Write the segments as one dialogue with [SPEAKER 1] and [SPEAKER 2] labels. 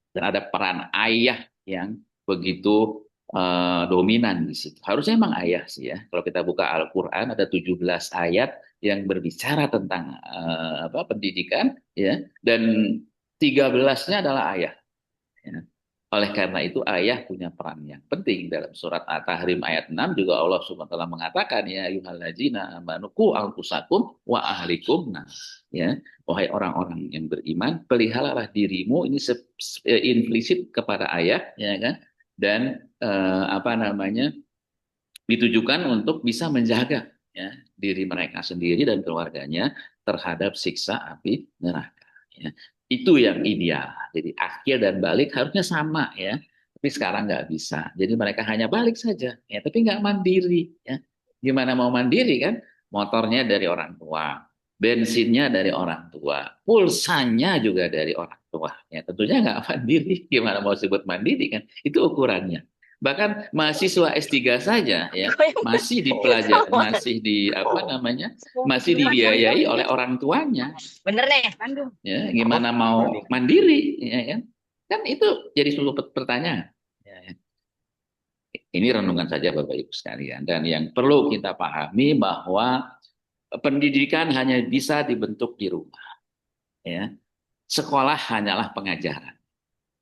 [SPEAKER 1] Dan ada peran ayah yang begitu dominan di situ. Harusnya emang ayah sih ya. Kalau kita buka Al-Qur'an ada 17 ayat yang berbicara tentang pendidikan ya, dan 13-nya adalah ayah. Ya. Oleh karena itu ayah punya peran yang penting dalam surat At-Tahrim ayat 6 juga Allah Subhanahu wa taala mengatakan ya ayyuhalladzina amanu qu anfusakum wa ahlikum nah ya wahai orang-orang yang beriman peliharalah dirimu ini implisit kepada ayah ya kan dan apa namanya ditujukan untuk bisa menjaga ya diri mereka sendiri dan keluarganya terhadap siksa api neraka ya. Itu yang ideal. Jadi akhir dan balik harusnya sama ya. Tapi sekarang nggak bisa. Jadi mereka hanya balik saja ya, tapi nggak mandiri ya. Gimana mau mandiri kan? Motornya dari orang tua, bensinnya dari orang tua, pulsanya juga dari orang tua. Ya tentunya nggak mandiri. Gimana mau sebut mandiri kan? Itu ukurannya. Bahkan mahasiswa S3 saja ya masih dipelajari, masih di apa namanya, masih dibiayai oleh orang tuanya.
[SPEAKER 2] Bener nih, Bandung.
[SPEAKER 1] Ya, gimana mau mandiri, ya kan? Kan itu jadi suatu pertanyaan. Ya, ya. Ini renungan saja Bapak Ibu sekalian. Dan yang perlu kita pahami bahwa pendidikan hanya bisa dibentuk di rumah. Ya, sekolah hanyalah pengajaran.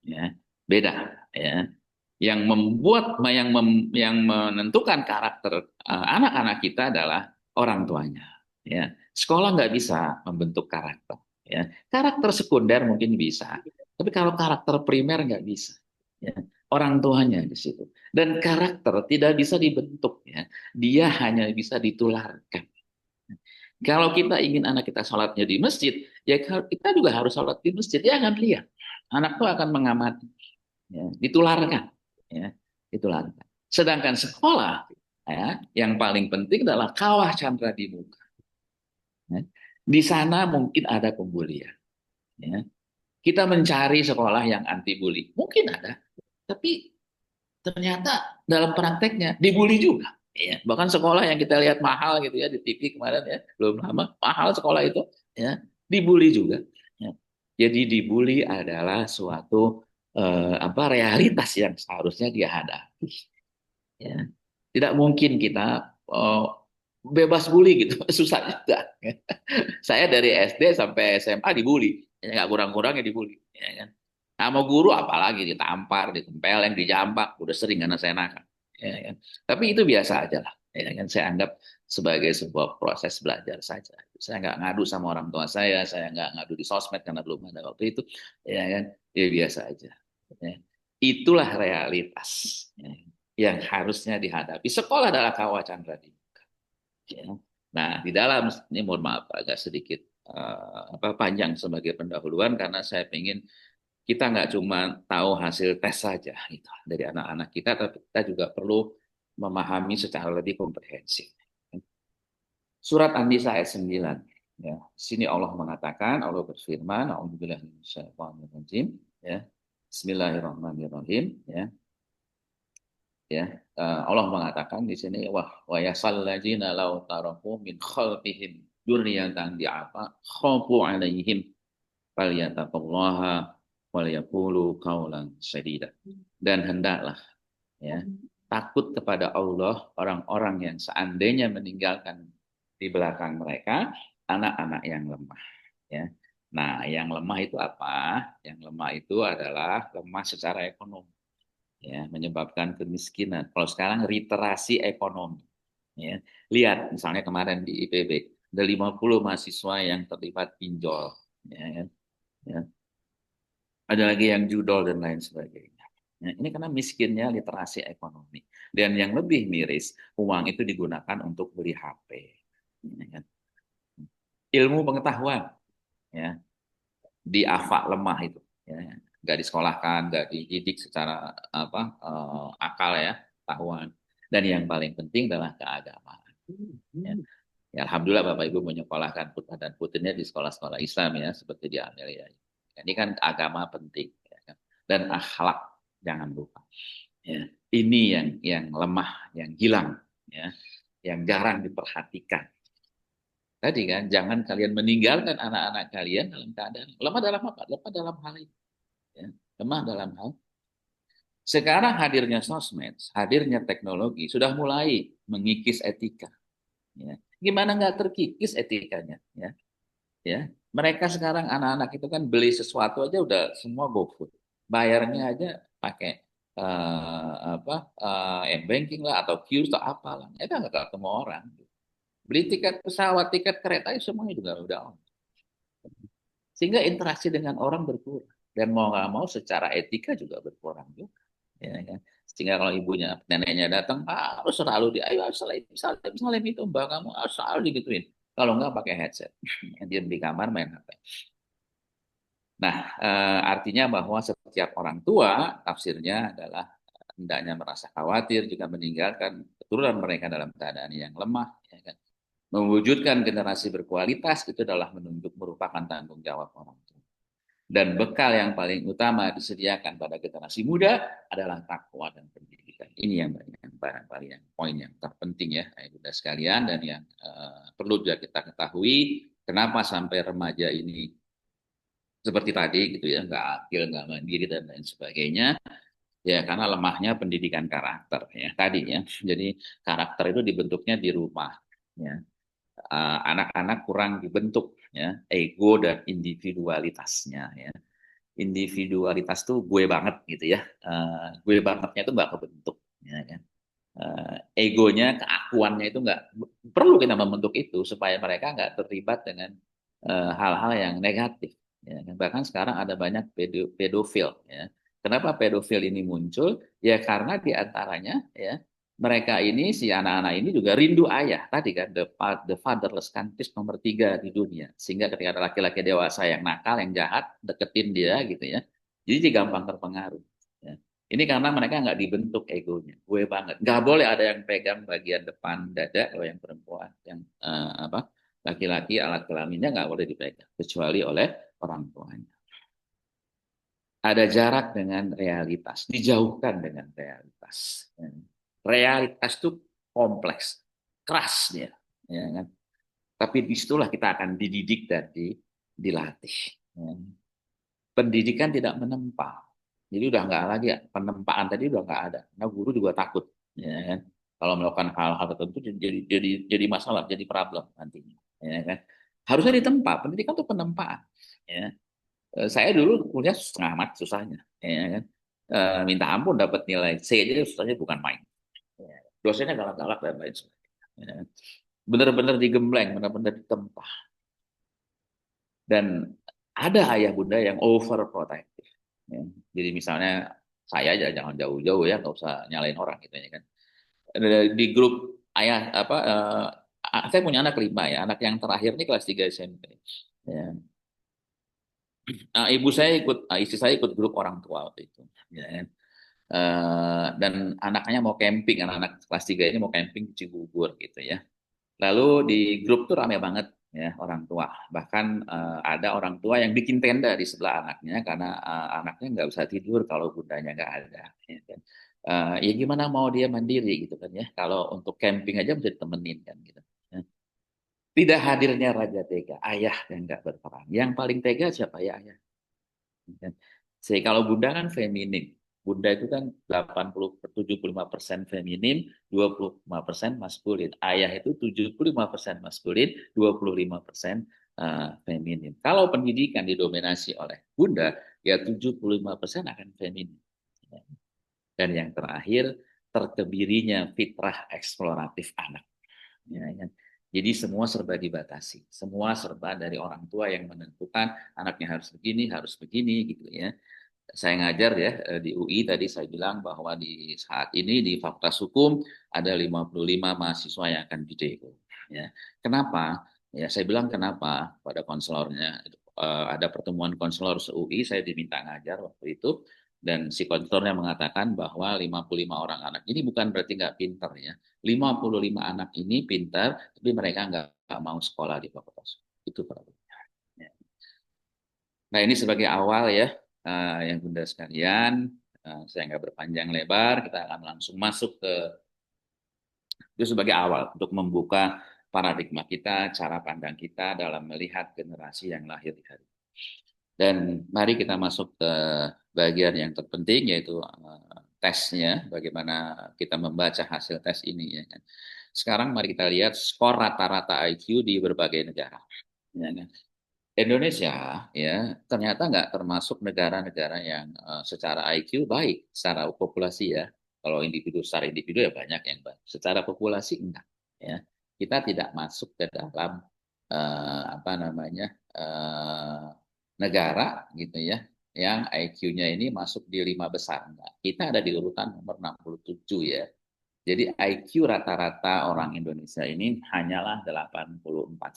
[SPEAKER 1] Ya, beda. Ya, yang membuat yang menentukan karakter anak-anak kita adalah orang tuanya ya sekolah nggak bisa membentuk karakter ya karakter sekunder mungkin bisa tapi kalau karakter primer nggak bisa ya orang tuanya di situ dan karakter tidak bisa dibentuk ya dia hanya bisa ditularkan kalau kita ingin anak kita sholatnya di masjid ya kita juga harus sholat di masjid dia akan lihat anak itu akan mengamati ya, ditularkan ya ditularkan sedangkan sekolah ya yang paling penting adalah kawah candra di muka ya. Di sana mungkin ada pembulian ya. Kita mencari sekolah yang anti bully mungkin ada tapi ternyata dalam prakteknya dibully juga ya. Bahkan sekolah yang kita lihat mahal gitu ya di TV kemarin ya belum lama mahal sekolah itu ya dibully juga ya. Jadi dibully adalah suatu realitas yang seharusnya dia hadapi ya. Tidak mungkin kita bebas bully gitu susah juga saya dari SD sampai SMA dibully ya nggak kurang-kurangnya dibully ya kan sama guru apalagi ditampar ditempeleng dijambak udah sering karena saya nakal ya kan tapi itu biasa aja lah ya kan saya anggap sebagai sebuah proses belajar saja saya nggak ngadu sama orang tua saya nggak ngadu di sosmed karena belum ada waktu itu ya kan ya biasa aja ya. Itulah realitas ya, yang harusnya dihadapi sekolah adalah kawah candra di ya. Nah, di dalam ini mohon maaf agak sedikit panjang sebagai pendahuluan karena saya ingin kita nggak cuma tahu hasil tes saja gitu, dari anak-anak kita, tapi kita juga perlu memahami secara lebih komprehensif. Surat An-Nisa ayat 9. Ya, sini Allah mengatakan, Allah berfirman, A'udzubillahi minasyaitonirrajim, ya. Bismillahirrahmanirrahim, ya. Ya, Allah mengatakan di sini wa yasalladzina law taraku min khalfihim dzurriyyatan di'afa khafu 'alaihim falyattaqullaha wal yaqulu qawlan sadida. Dan hendaklah ya takut kepada Allah orang-orang yang seandainya meninggalkan di belakang mereka anak-anak yang lemah ya. Nah, yang lemah itu apa? Yang lemah itu adalah lemah secara ekonomi ya menyebabkan kemiskinan. Kalau sekarang literasi ekonomi ya. Lihat misalnya kemarin di IPB ada 50 mahasiswa yang terlibat pinjol ya, kan? Ya. Ada lagi yang judol dan lain sebagainya. Ya, ini karena miskinnya literasi ekonomi. Dan yang lebih miris, uang itu digunakan untuk beli HP. Ya, kan? Ilmu pengetahuan ya di AFA lemah itu ya nggak disekolahkan nggak dididik secara akal ya tahuan dan yang paling penting adalah keagamaan ya. Ya, alhamdulillah Bapak Ibu menyekolahkan putra dan putrinya di sekolah-sekolah Islam ya seperti di Amelia ini kan agama penting ya kan? Dan akhlak jangan lupa ya ini yang lemah yang hilang ya yang jarang diperhatikan. Tadi kan, jangan kalian meninggalkan anak-anak kalian dalam keadaan lemah dalam apa? Lemah dalam hal ini. Ya. lemah dalam hal sekarang hadirnya sosmed, hadirnya teknologi sudah mulai mengikis etika. Ya. Gimana nggak terkikis etikanya? Ya, ya. Mereka sekarang anak-anak itu kan beli sesuatu aja udah semua GoFood, bayarnya aja pakai m-banking lah atau QRIS atau apalah. Itu nggak ketemu orang. Beli tiket pesawat, tiket kereta, itu semuanya juga udah on. Sehingga interaksi dengan orang berkurang. Dan mau nggak mau secara etika juga berkurang juga. Ya, kan? Sehingga kalau ibunya, neneknya datang, harus selalu ayo salim itu mbak kamu, harus selalu digituin. Kalau nggak pakai headset. Diam di kamar main HP. Nah, artinya bahwa setiap orang tua, tafsirnya adalah hendaknya merasa khawatir jika meninggalkan keturunan mereka dalam keadaan yang lemah. Ya kan? Mewujudkan generasi berkualitas itu adalah merupakan tanggung jawab orang tua. Dan bekal yang paling utama disediakan pada generasi muda adalah takwa dan pendidikan. Ini yang barangkali yang poin yang terpenting ya, Bunda sekalian, dan yang perlu juga kita ketahui kenapa sampai remaja ini seperti tadi gitu ya, nggak akil, nggak mandiri dan lain sebagainya. Ya karena lemahnya pendidikan karakter ya tadi ya. Jadi karakter itu dibentuknya di rumah. Ya, anak-anak kurang dibentuk ya ego dan individualitasnya ya individualitas tuh gue banget gitu ya gue bangetnya itu nggak kebentuk ya kan. Egonya keakuannya itu nggak perlu kita membentuk itu supaya mereka nggak terlibat dengan hal-hal yang negatif ya kan. Bahkan sekarang ada banyak pedofil ya. Kenapa pedofil ini muncul ya karena diantaranya ya mereka ini si anak-anak ini juga rindu ayah tadi kan the fatherless countries nomor 3 di dunia sehingga ketika ada laki-laki dewasa yang nakal yang jahat deketin dia gitu ya jadi dia gampang terpengaruh ya. Ini karena mereka nggak dibentuk egonya gue banget nggak boleh ada yang pegang bagian depan dada kalau yang perempuan yang laki-laki alat kelaminnya nggak boleh dipegang kecuali oleh orang tuanya ada jarak dengan realitas dijauhkan dengan realitas. Realitas itu kompleks, keras dia, ya kan? Tapi disitulah kita akan dididik dan dilatih. Ya. Pendidikan tidak menempa, jadi udah nggak lagi penempaan tadi udah nggak ada. Nah guru juga takut, ya kan? Kalau melakukan hal-hal tertentu jadi masalah, jadi problem nantinya, ya kan? Harusnya ditempa, pendidikan itu penempaan. Ya. Saya dulu kuliah setengah mati susahnya, ya kan? Minta ampun dapat nilai C aja susahnya bukan main. Ya. Dosennya galak-galak dan lain sebagainya. Ya. Benar-benar digembleng, benar-benar ditempa. Dan ada ayah bunda yang overprotective. Ya. Jadi misalnya saya aja jangan jauh-jauh ya, nggak usah nyalain orang gitu ya kan. Di grup ayah saya punya anak 5 ya, anak yang terakhir ini kelas 3 SMP. Ya. Ibu saya ikut, istri saya ikut grup orang tua waktu itu. Ya, kan. Dan anaknya mau camping, anak-anak kelas 3 ini mau camping di Cibubur gitu ya. Lalu di grup tuh rame banget ya orang tua. Bahkan ada orang tua yang bikin tenda di sebelah anaknya karena anaknya nggak bisa tidur kalau bundanya nggak ada. Ya, kan. Ya gimana mau dia mandiri gitu kan ya. Kalau untuk camping aja bisa ditemenin kan gitu. Ya. Tidak hadirnya Raja Tega, ayah yang nggak berperan. Yang paling tega siapa ya ayah? Ya. Jadi kalau bunda kan feminim. Bunda itu kan 75% feminim, 25% maskulin. Ayah itu 75% maskulin, 25% feminim. Kalau pendidikan didominasi oleh bunda, ya 75% akan feminim. Dan yang terakhir, terkebirinya fitrah eksploratif anak. Ya, ya. Jadi semua serba dibatasi, semua serba dari orang tua yang menentukan anaknya harus begini gitu ya. Saya ngajar ya di UI tadi saya bilang bahwa di saat ini di Fakultas Hukum ada 55 mahasiswa yang akan didemo. Ya. Kenapa? Ya saya bilang kenapa pada konselornya ada pertemuan konselor se-UI saya diminta ngajar waktu itu dan si konselornya mengatakan bahwa 55 orang anak ini bukan berarti nggak pinter ya. 55 anak ini pintar tapi mereka nggak mau sekolah di Fakultas. Itu problemnya. Ya. Nah ini sebagai awal ya, yang Bunda sekalian, saya nggak berpanjang lebar, kita akan langsung masuk ke itu sebagai awal untuk membuka paradigma kita, cara pandang kita dalam melihat generasi yang lahir di hari ini. Dan mari kita masuk ke bagian yang terpenting yaitu tesnya, bagaimana kita membaca hasil tes ini ya kan. Sekarang mari kita lihat skor rata-rata IQ di berbagai negara. Ya kan. Indonesia ya ternyata nggak termasuk negara-negara yang secara IQ baik secara populasi ya. Kalau individu secara individu ya banyak yang baik. Secara populasi enggak ya. Kita tidak masuk ke dalam apa namanya negara gitu ya yang IQ-nya ini masuk di 5 besar. Enggak. Kita ada di urutan nomor 67 ya. Jadi IQ rata-rata orang Indonesia ini hanyalah 84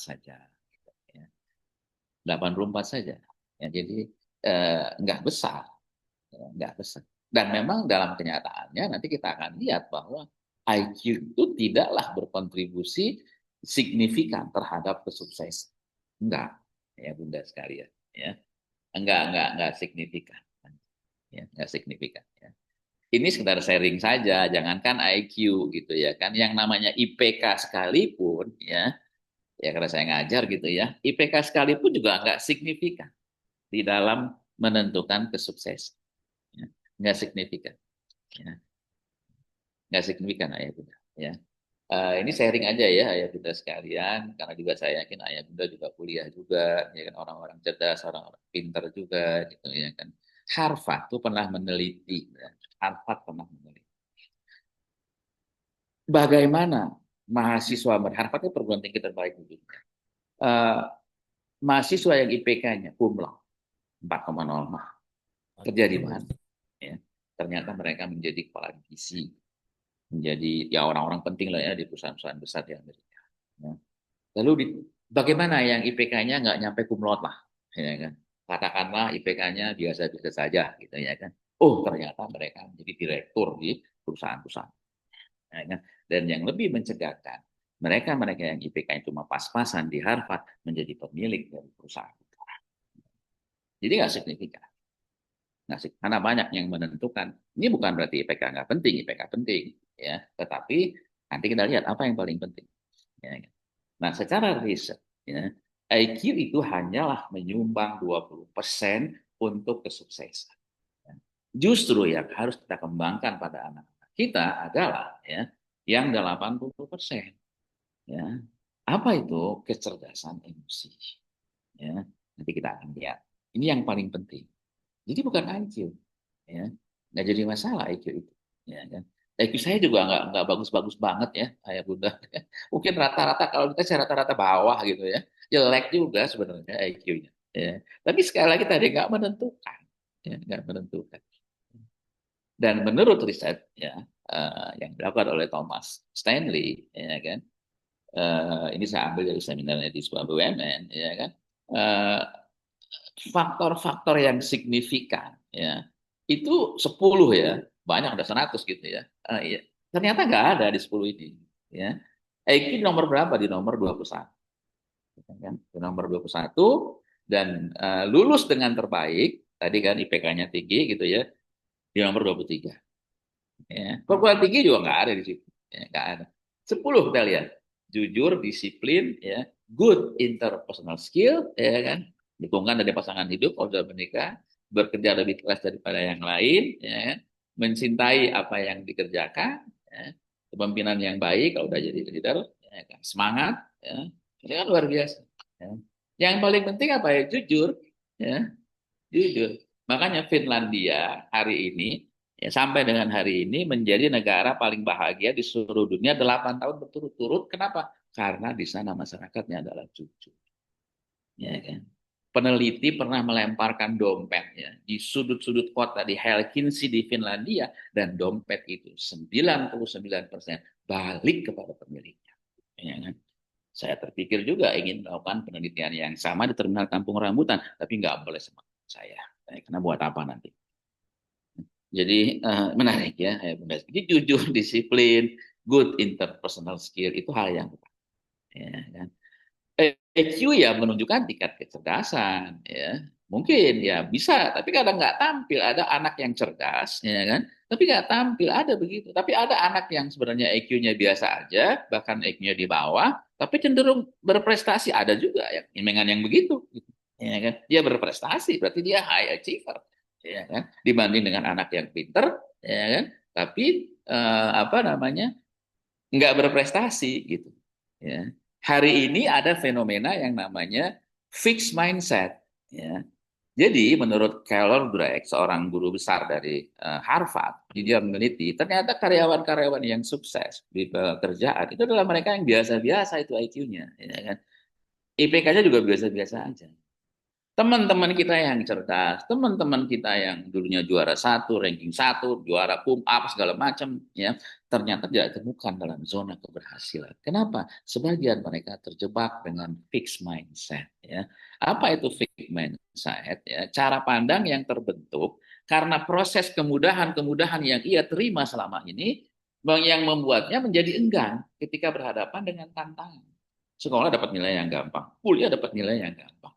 [SPEAKER 1] saja. Ya. 84 saja. Ya, jadi nggak besar, ya, nggak besar. Dan memang dalam kenyataannya nanti kita akan lihat bahwa IQ itu tidaklah berkontribusi signifikan terhadap kesuksesan. Enggak, ya Bunda sekalian. Ya, enggak signifikan. Ya, enggak signifikan. Ya. Ini sekedar sharing saja, jangankan IQ gitu ya kan. Yang namanya IPK sekalipun ya karena saya ngajar gitu ya, IPK sekalipun juga nggak signifikan di dalam menentukan kesuksesan. Ya. Nggak signifikan. Ya. Nggak signifikan ayah bunda. Ya. Ini sharing aja ya ayah bunda sekalian, karena juga saya yakin ayah bunda juga kuliah juga, ya kan orang-orang cerdas, orang-orang pintar juga, gitu ya kan. Harvard tuh pernah meneliti, ya. Harvard pernah meneliti. Bagaimana mahasiswa Harvard itu perguruan tinggi terbaik di dunia. Uh, Mahasiswa yang IPK-nya cum laude 4,0 kerja di mana? Ya. Ternyata mereka menjadi kepala divisi, menjadi ya orang-orang penting lah ya di perusahaan-perusahaan besar di Amerika. Ya. Lalu bagaimana yang IPK-nya nggak nyampe cum laude lah, ya kan? Katakanlah IPK-nya biasa-biasa saja, gitu ya kan? Oh ternyata mereka menjadi direktur di perusahaan-perusahaan, ya kan? Dan yang lebih mencegahkan, mereka-mereka yang IPK-nya cuma pas-pasan di Harvard menjadi pemilik dari perusahaan. Jadi nggak signifikan. Karena banyak yang menentukan. Ini bukan berarti IPK nggak penting, IPK penting, ya. Tetapi nanti kita lihat apa yang paling penting. Ya. Nah, secara riset, ya, IQ itu hanyalah menyumbang 20% untuk kesuksesan. Ya. Justru yang harus kita kembangkan pada anak-anak kita adalah yang 80%. Ya. Apa itu kecerdasan emosi? Ya. Nanti kita akan lihat. Ini yang paling penting. Jadi bukan IQ, ya nggak jadi masalah IQ itu, ya kan. IQ saya juga nggak bagus-bagus banget ya, ayah bunda. Mungkin rata-rata kalau kita saya rata-rata bawah gitu ya, jelek juga sebenarnya IQ-nya. Ya. Tapi sekali lagi tadi nggak menentukan, ya nggak menentukan. Dan menurut riset yang dilakukan oleh Thomas Stanley, ya kan, ini saya ambil dari seminarnya di sebuah BUMN, ya kan. Uh, Faktor-faktor yang signifikan itu 10 ya, banyak ada 100 gitu ya. Ya. Ternyata nggak ada di 10 ini ya. IQ nomor berapa? Di nomor 21 kan, di nomor 21 dan lulus dengan terbaik tadi kan IPK-nya tinggi gitu ya, di nomor 23 ya. Perguruan tinggi juga nggak ada di situ ya, nggak ada. 10 kita lihat, jujur, disiplin ya, good interpersonal skill ya kan, dukungan dari pasangan hidup kalau sudah menikah, bekerja lebih keras daripada yang lain ya kan? Mencintai apa yang dikerjakan ya, kepemimpinan yang baik kalau udah jadi leader ya kan? Semangat ya, ini kan luar biasa ya. Yang paling penting apa ya, jujur ya, jujur. Makanya Finlandia hari ini sampai dengan hari ini menjadi negara paling bahagia di seluruh dunia 8 tahun berturut-turut. Kenapa? Karena di sana masyarakatnya adalah jujur. Ya kan? Peneliti pernah melemparkan dompetnya di sudut-sudut kota di Helsinki di Finlandia, dan dompet itu 99% balik kepada pemiliknya. Ya kan? Saya terpikir juga ingin melakukan penelitian yang sama di Terminal Kampung Rambutan, tapi nggak boleh sama saya. Karena buat apa nanti? Jadi menarik ya, Bunda. Jadi jujur, disiplin, good interpersonal skill itu hal yang ya, kan? EQ ya menunjukkan tingkat kecerdasan ya, mungkin ya bisa, tapi kadang nggak tampil. Ada anak yang cerdas ya kan, tapi nggak tampil, ada begitu. Tapi ada anak yang sebenarnya EQ-nya biasa aja, bahkan EQ-nya di bawah, tapi cenderung berprestasi, ada juga ya dengan yang begitu gitu. ya kan? Dia berprestasi, berarti dia high achiever, ya kan? Dibanding dengan anak yang pinter, ya kan? Tapi apa namanya, nggak berprestasi gitu. Ya. Hari ini ada fenomena yang namanya fixed mindset. Ya. Jadi menurut Carol Dweck, seorang guru besar dari Harvard, dia meneliti ternyata karyawan-karyawan yang sukses di pekerjaan itu adalah mereka yang biasa-biasa itu IQ-nya, ya kan? IPK-nya juga biasa-biasa aja. Teman-teman kita yang cerdas, teman-teman kita yang dulunya juara satu, ranking satu, juara pum up segala macam, ya ternyata tidak ditemukan dalam zona keberhasilan. Kenapa? Sebagian mereka terjebak dengan fixed mindset. Ya, apa itu fixed mindset? Ya, cara pandang yang terbentuk karena proses kemudahan-kemudahan yang ia terima selama ini, yang membuatnya menjadi enggan ketika berhadapan dengan tantangan. Sekolah dapat nilai yang gampang, kuliah dapat nilai yang gampang.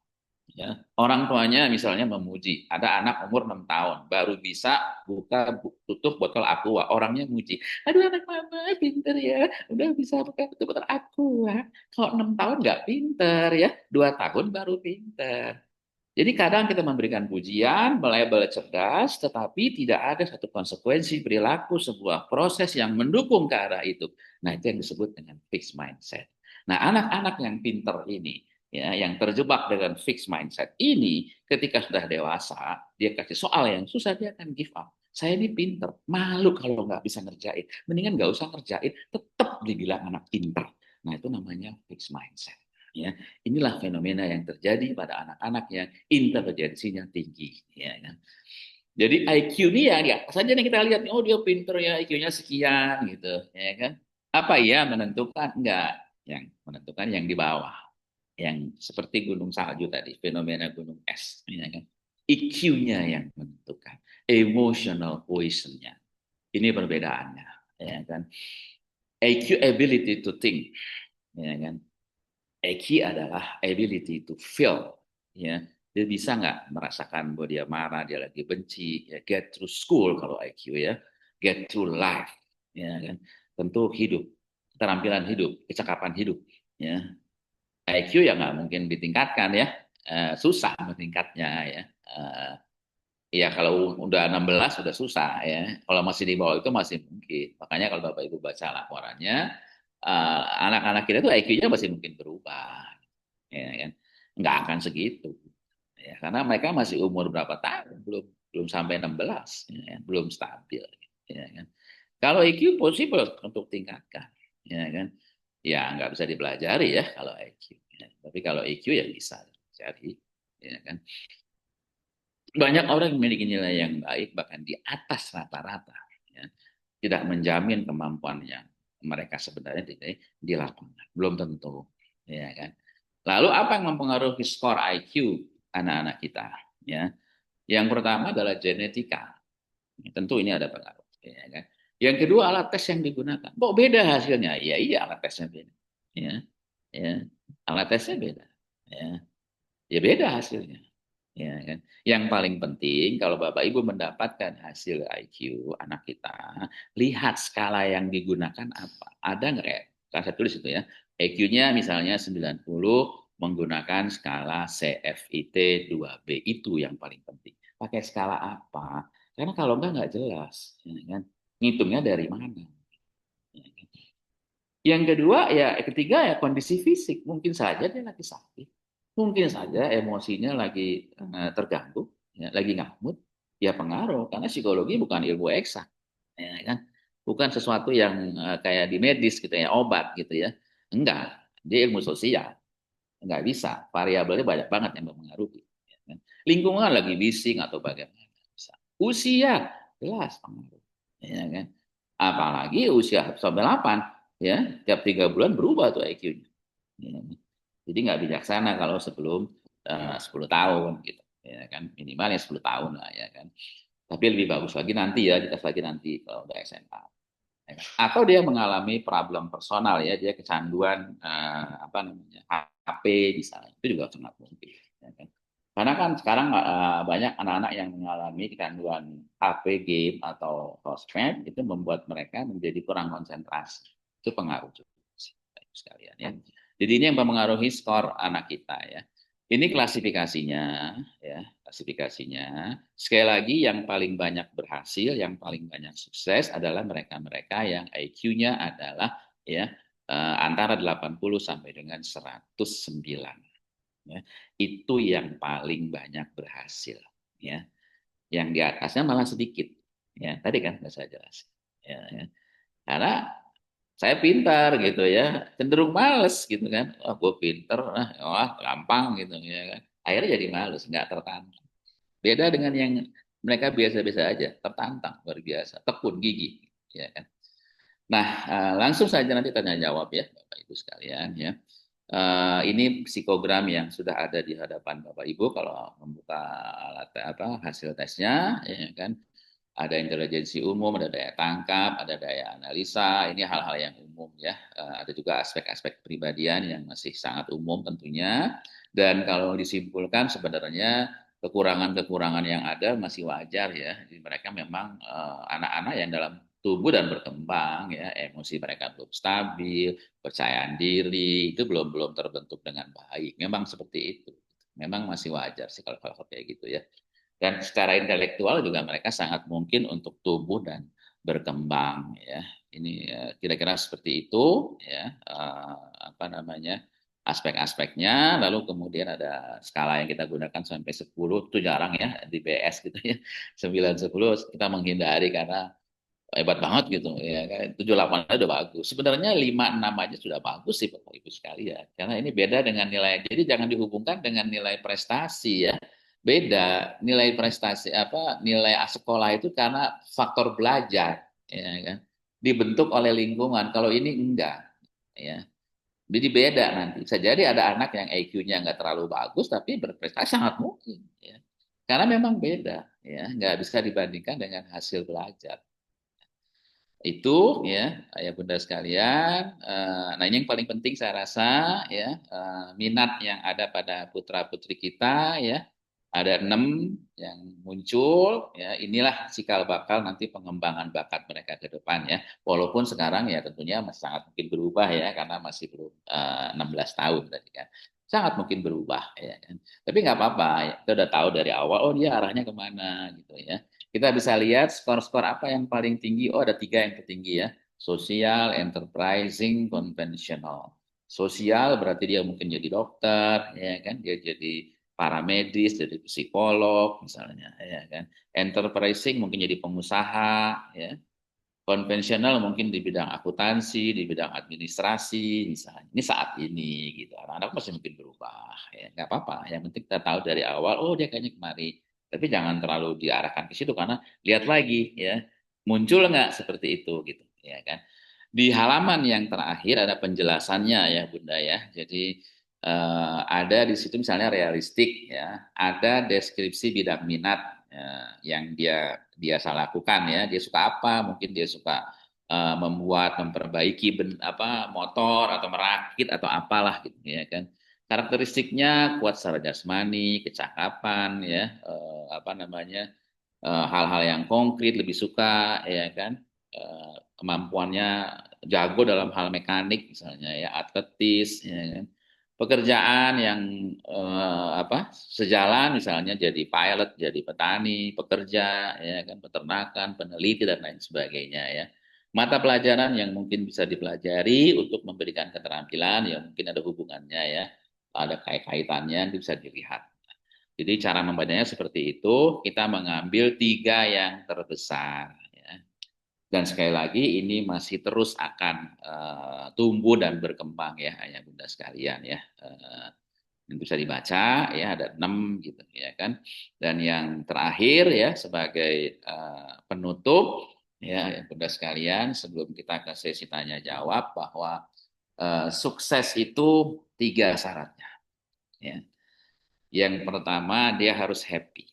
[SPEAKER 1] Ya, orang tuanya misalnya memuji, ada anak umur 6 tahun baru bisa buka tutup botol aqua, orangnya muji, aduh anak mama pinter ya, udah bisa buka tutup botol aqua. Kalau 6 tahun nggak pinter ya, 2 tahun baru pinter. Jadi kadang kita memberikan pujian, melabel cerdas, tetapi tidak ada satu konsekuensi perilaku, sebuah proses yang mendukung ke arah itu. Nah, itu yang disebut dengan fixed mindset. Nah, anak-anak yang pinter ini, ya, yang terjebak dengan fixed mindset ini, ketika sudah dewasa, dia kasih soal yang susah, dia akan give up. Saya ini pinter, malu kalau nggak bisa ngerjain. Mendingan nggak usah ngerjain, tetap dibilang anak pinter. Nah, itu namanya fixed mindset. Ya, inilah fenomena yang terjadi pada anak-anak yang intelijensinya tinggi. Ya, kan? Jadi IQ ini ya saja nih kita lihat, oh dia pinter ya, IQ-nya sekian gitu, ya kan? Apa ya menentukan? Enggak, yang menentukan yang di bawah, yang seperti gunung salju tadi, fenomena gunung es, ya kan? IQ-nya yang menentukan, emotional quotient-nya. Ini perbedaannya, ya kan? IQ ability to think, ya kan? EQ adalah ability to feel, ya. Dia bisa nggak merasakan bahwa dia marah, dia lagi benci, ya, get through school kalau IQ ya, get through life, ya kan. Tentu hidup, keterampilan hidup, kecakapan hidup, ya. IQ ya nggak mungkin ditingkatkan ya, susah meningkatnya ya. Ya kalau udah 16 sudah susah ya. Kalau masih di bawah itu masih mungkin. Makanya kalau Bapak Ibu baca laporannya, anak-anak kita itu IQ-nya masih mungkin berubah, ya kan? Nggak akan segitu, ya karena mereka masih umur berapa tahun, belum belum sampai 16, ya kan? Belum stabil, ya kan? Kalau IQ possible untuk tingkatkan, ya kan? Ya nggak bisa dipelajari ya kalau IQ, ya. Tapi kalau IQ ya bisa jadi, ya kan? Banyak orang yang memiliki nilai yang baik bahkan di atas rata-rata, ya. Tidak menjamin kemampuan yang mereka sebenarnya di lapangan, belum tentu, ya kan? Lalu apa yang mempengaruhi skor IQ anak-anak kita? Ya, yang pertama adalah genetika. Tentu ini ada pengaruh. Ya kan? Yang kedua alat tes yang digunakan. Kok beda hasilnya? Ya iya alat tesnya beda. Ya, ya. Alat tesnya beda. Ya, ya beda hasilnya. Ya kan? Yang paling penting kalau Bapak Ibu mendapatkan hasil IQ anak kita, lihat skala yang digunakan apa. Ada nggak ya? Saya tulis itu ya. IQ-nya misalnya 90 menggunakan skala CFIT 2B, itu yang paling penting. Pakai skala apa? Karena kalau nggak jelas, ya kan? Ngitungnya dari mana? Ya kan? Yang kedua ya, ketiga ya kondisi fisik. Mungkin saja dia lagi sakit, mungkin saja emosinya lagi terganggu, ya, lagi ngamut, ya pengaruh. Karena psikologi bukan ilmu eksak, ya kan? Bukan sesuatu yang kayak di medis gitu ya, obat gitu ya. Enggak, dia ilmu sosial. Enggak bisa, variabelnya banyak banget yang mempengaruhi. Ya kan? Lingkungan lagi bising atau bagaimana. Bisa. Usia, jelas pengaruh. Ya kan? Apalagi usia sampai 8, ya, tiap 3 bulan berubah tuh IQ-nya. Ya. Jadi nggak bijaksana kalau sebelum 10 tahun gitu. Ya kan, minimal ya 10 tahun lah ya kan. Tapi lebih bagus lagi nanti ya, dites lagi nanti kalau udah SMA. Ya kan? Atau dia mengalami problem personal ya, dia kecanduan apa namanya HP misalnya, itu juga sangat mungkin. Ya kan? Karena kan sekarang banyak anak-anak yang mengalami kecanduan HP, game atau sosmed, itu membuat mereka menjadi kurang konsentrasi. Itu pengaruh juga sekalian ya. Jadi ini yang mempengaruhi skor anak kita ya. Ini klasifikasinya, ya, klasifikasinya. Sekali lagi, yang paling banyak berhasil, yang paling banyak sukses adalah mereka-mereka yang IQ-nya adalah ya antara 80 sampai dengan 109. Ya. Itu yang paling banyak berhasil. Ya. Yang di atasnya malah sedikit. Ya, tadi kan sudah saya jelaskan. Ya, ya. Karena saya pintar gitu ya, cenderung males gitu kan. Wah, gue pinter, wah gampang gitu ya kan. Akhirnya jadi males, nggak tertantang. Beda dengan yang mereka biasa-biasa aja, tertantang luar biasa, tekun gigi, ya kan. Nah, langsung saja nanti tanya jawab ya, Bapak Ibu sekalian ya. Ini psikogram yang sudah ada di hadapan Bapak Ibu kalau membuka alat hasil tesnya, ya kan. Ada intelijensi umum, ada daya tangkap, ada daya analisa, ini hal-hal yang umum ya. Ada juga aspek-aspek kepribadian yang masih sangat umum tentunya. Dan kalau disimpulkan sebenarnya kekurangan-kekurangan yang ada masih wajar ya. Jadi mereka memang anak-anak yang dalam tubuh dan berkembang ya, emosi mereka belum stabil, percayaan diri itu belum belum terbentuk dengan baik. Memang seperti itu. Memang masih wajar sih kalau kayak gitu ya. Dan secara intelektual juga mereka sangat mungkin untuk tumbuh dan berkembang ya. Ini kira-kira seperti itu ya, apa namanya, aspek-aspeknya. Lalu kemudian ada skala yang kita gunakan sampai 10, itu jarang ya di BS gitu ya. 9 10 kita menghindari karena hebat banget gitu ya kan. 7 8 udah bagus. Sebenarnya 5 6 aja sudah bagus sih Bapak Ibu sekalian. Karena ini beda dengan nilai. Jadi jangan dihubungkan dengan nilai prestasi ya. Beda nilai prestasi nilai sekolah itu karena faktor belajar ya kan. Dibentuk oleh lingkungan. Kalau ini enggak ya. Jadi beda nanti. Bisa jadi ada anak yang IQ-nya nggak terlalu bagus tapi berprestasi sangat mungkin ya. Karena memang beda ya, nggak bisa dibandingkan dengan hasil belajar. Itu ya Bunda sekalian. Nah ini yang paling penting saya rasa ya, minat yang ada pada putra putri kita ya, ada 6 yang muncul ya, inilah cikal bakal nanti pengembangan bakat mereka ke depan ya, walaupun sekarang ya tentunya masih sangat mungkin berubah ya karena masih belum 16 tahun tadi kan, sangat mungkin berubah ya kan, tapi nggak apa-apa ya. Kita udah tahu dari awal oh dia arahnya kemana gitu ya. Kita bisa lihat skor-skor apa yang paling tinggi. Oh, ada 3 yang tertinggi ya. Sosial, enterprising, konvensional. Sosial berarti dia mungkin jadi dokter, ya kan? Dia jadi paramedis, jadi psikolog misalnya, ya kan? Enterprising mungkin jadi pengusaha, ya. Konvensional mungkin di bidang akuntansi, di bidang administrasi misalnya. Ini saat ini gitu. Anak-anak masih mungkin berubah, ya nggak apa-apa. Yang penting kita tahu dari awal, oh dia kayaknya kemari. Tapi jangan terlalu diarahkan ke situ karena lihat lagi ya, muncul nggak seperti itu gitu, ya kan. Di halaman yang terakhir ada penjelasannya ya Bunda ya. Jadi ada di situ misalnya realistik ya, ada deskripsi bidang minat yang dia biasa lakukan ya. Dia suka apa? Mungkin dia suka membuat, memperbaiki motor atau merakit atau apalah gitu ya kan. Karakteristiknya kuat secara jasmani, kecakapan ya, hal-hal yang konkret lebih suka ya kan. Kemampuannya jago dalam hal mekanik misalnya ya, atletis ya kan. Pekerjaan yang sejalan misalnya jadi pilot, jadi petani, pekerja ya kan, peternakan, peneliti dan lain sebagainya ya. Mata pelajaran yang mungkin bisa dipelajari untuk memberikan keterampilan yang mungkin ada hubungannya ya, ada kaitannya bisa dilihat. Jadi cara membacanya seperti itu, kita mengambil 3 yang terbesar. Ya. Dan sekali lagi ini masih terus akan tumbuh dan berkembang ya, ayah bunda sekalian ya. Yang bisa dibaca ya ada 6 gitu ya kan. Dan yang terakhir ya sebagai penutup ya, ayah bunda sekalian, sebelum kita ke sesi tanya jawab bahwa sukses itu 3 syaratnya. Ya. Yang pertama dia harus happy.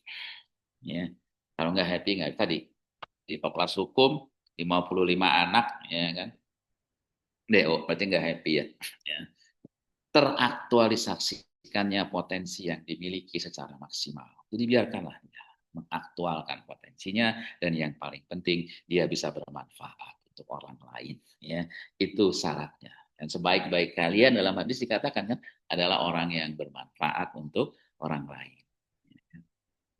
[SPEAKER 1] Ya. Kalau nggak happy nggak bisa di fakultas hukum 55 anak ya kan. DO berarti nggak happy ya. Ya. Teraktualisasikannya potensi yang dimiliki secara maksimal. Jadi biarkanlah dia mengaktualkan potensinya dan yang paling penting dia bisa bermanfaat untuk orang lain ya. Itu syaratnya. Dan sebaik-baik kalian dalam hadis dikatakan kan adalah orang yang bermanfaat untuk orang lain.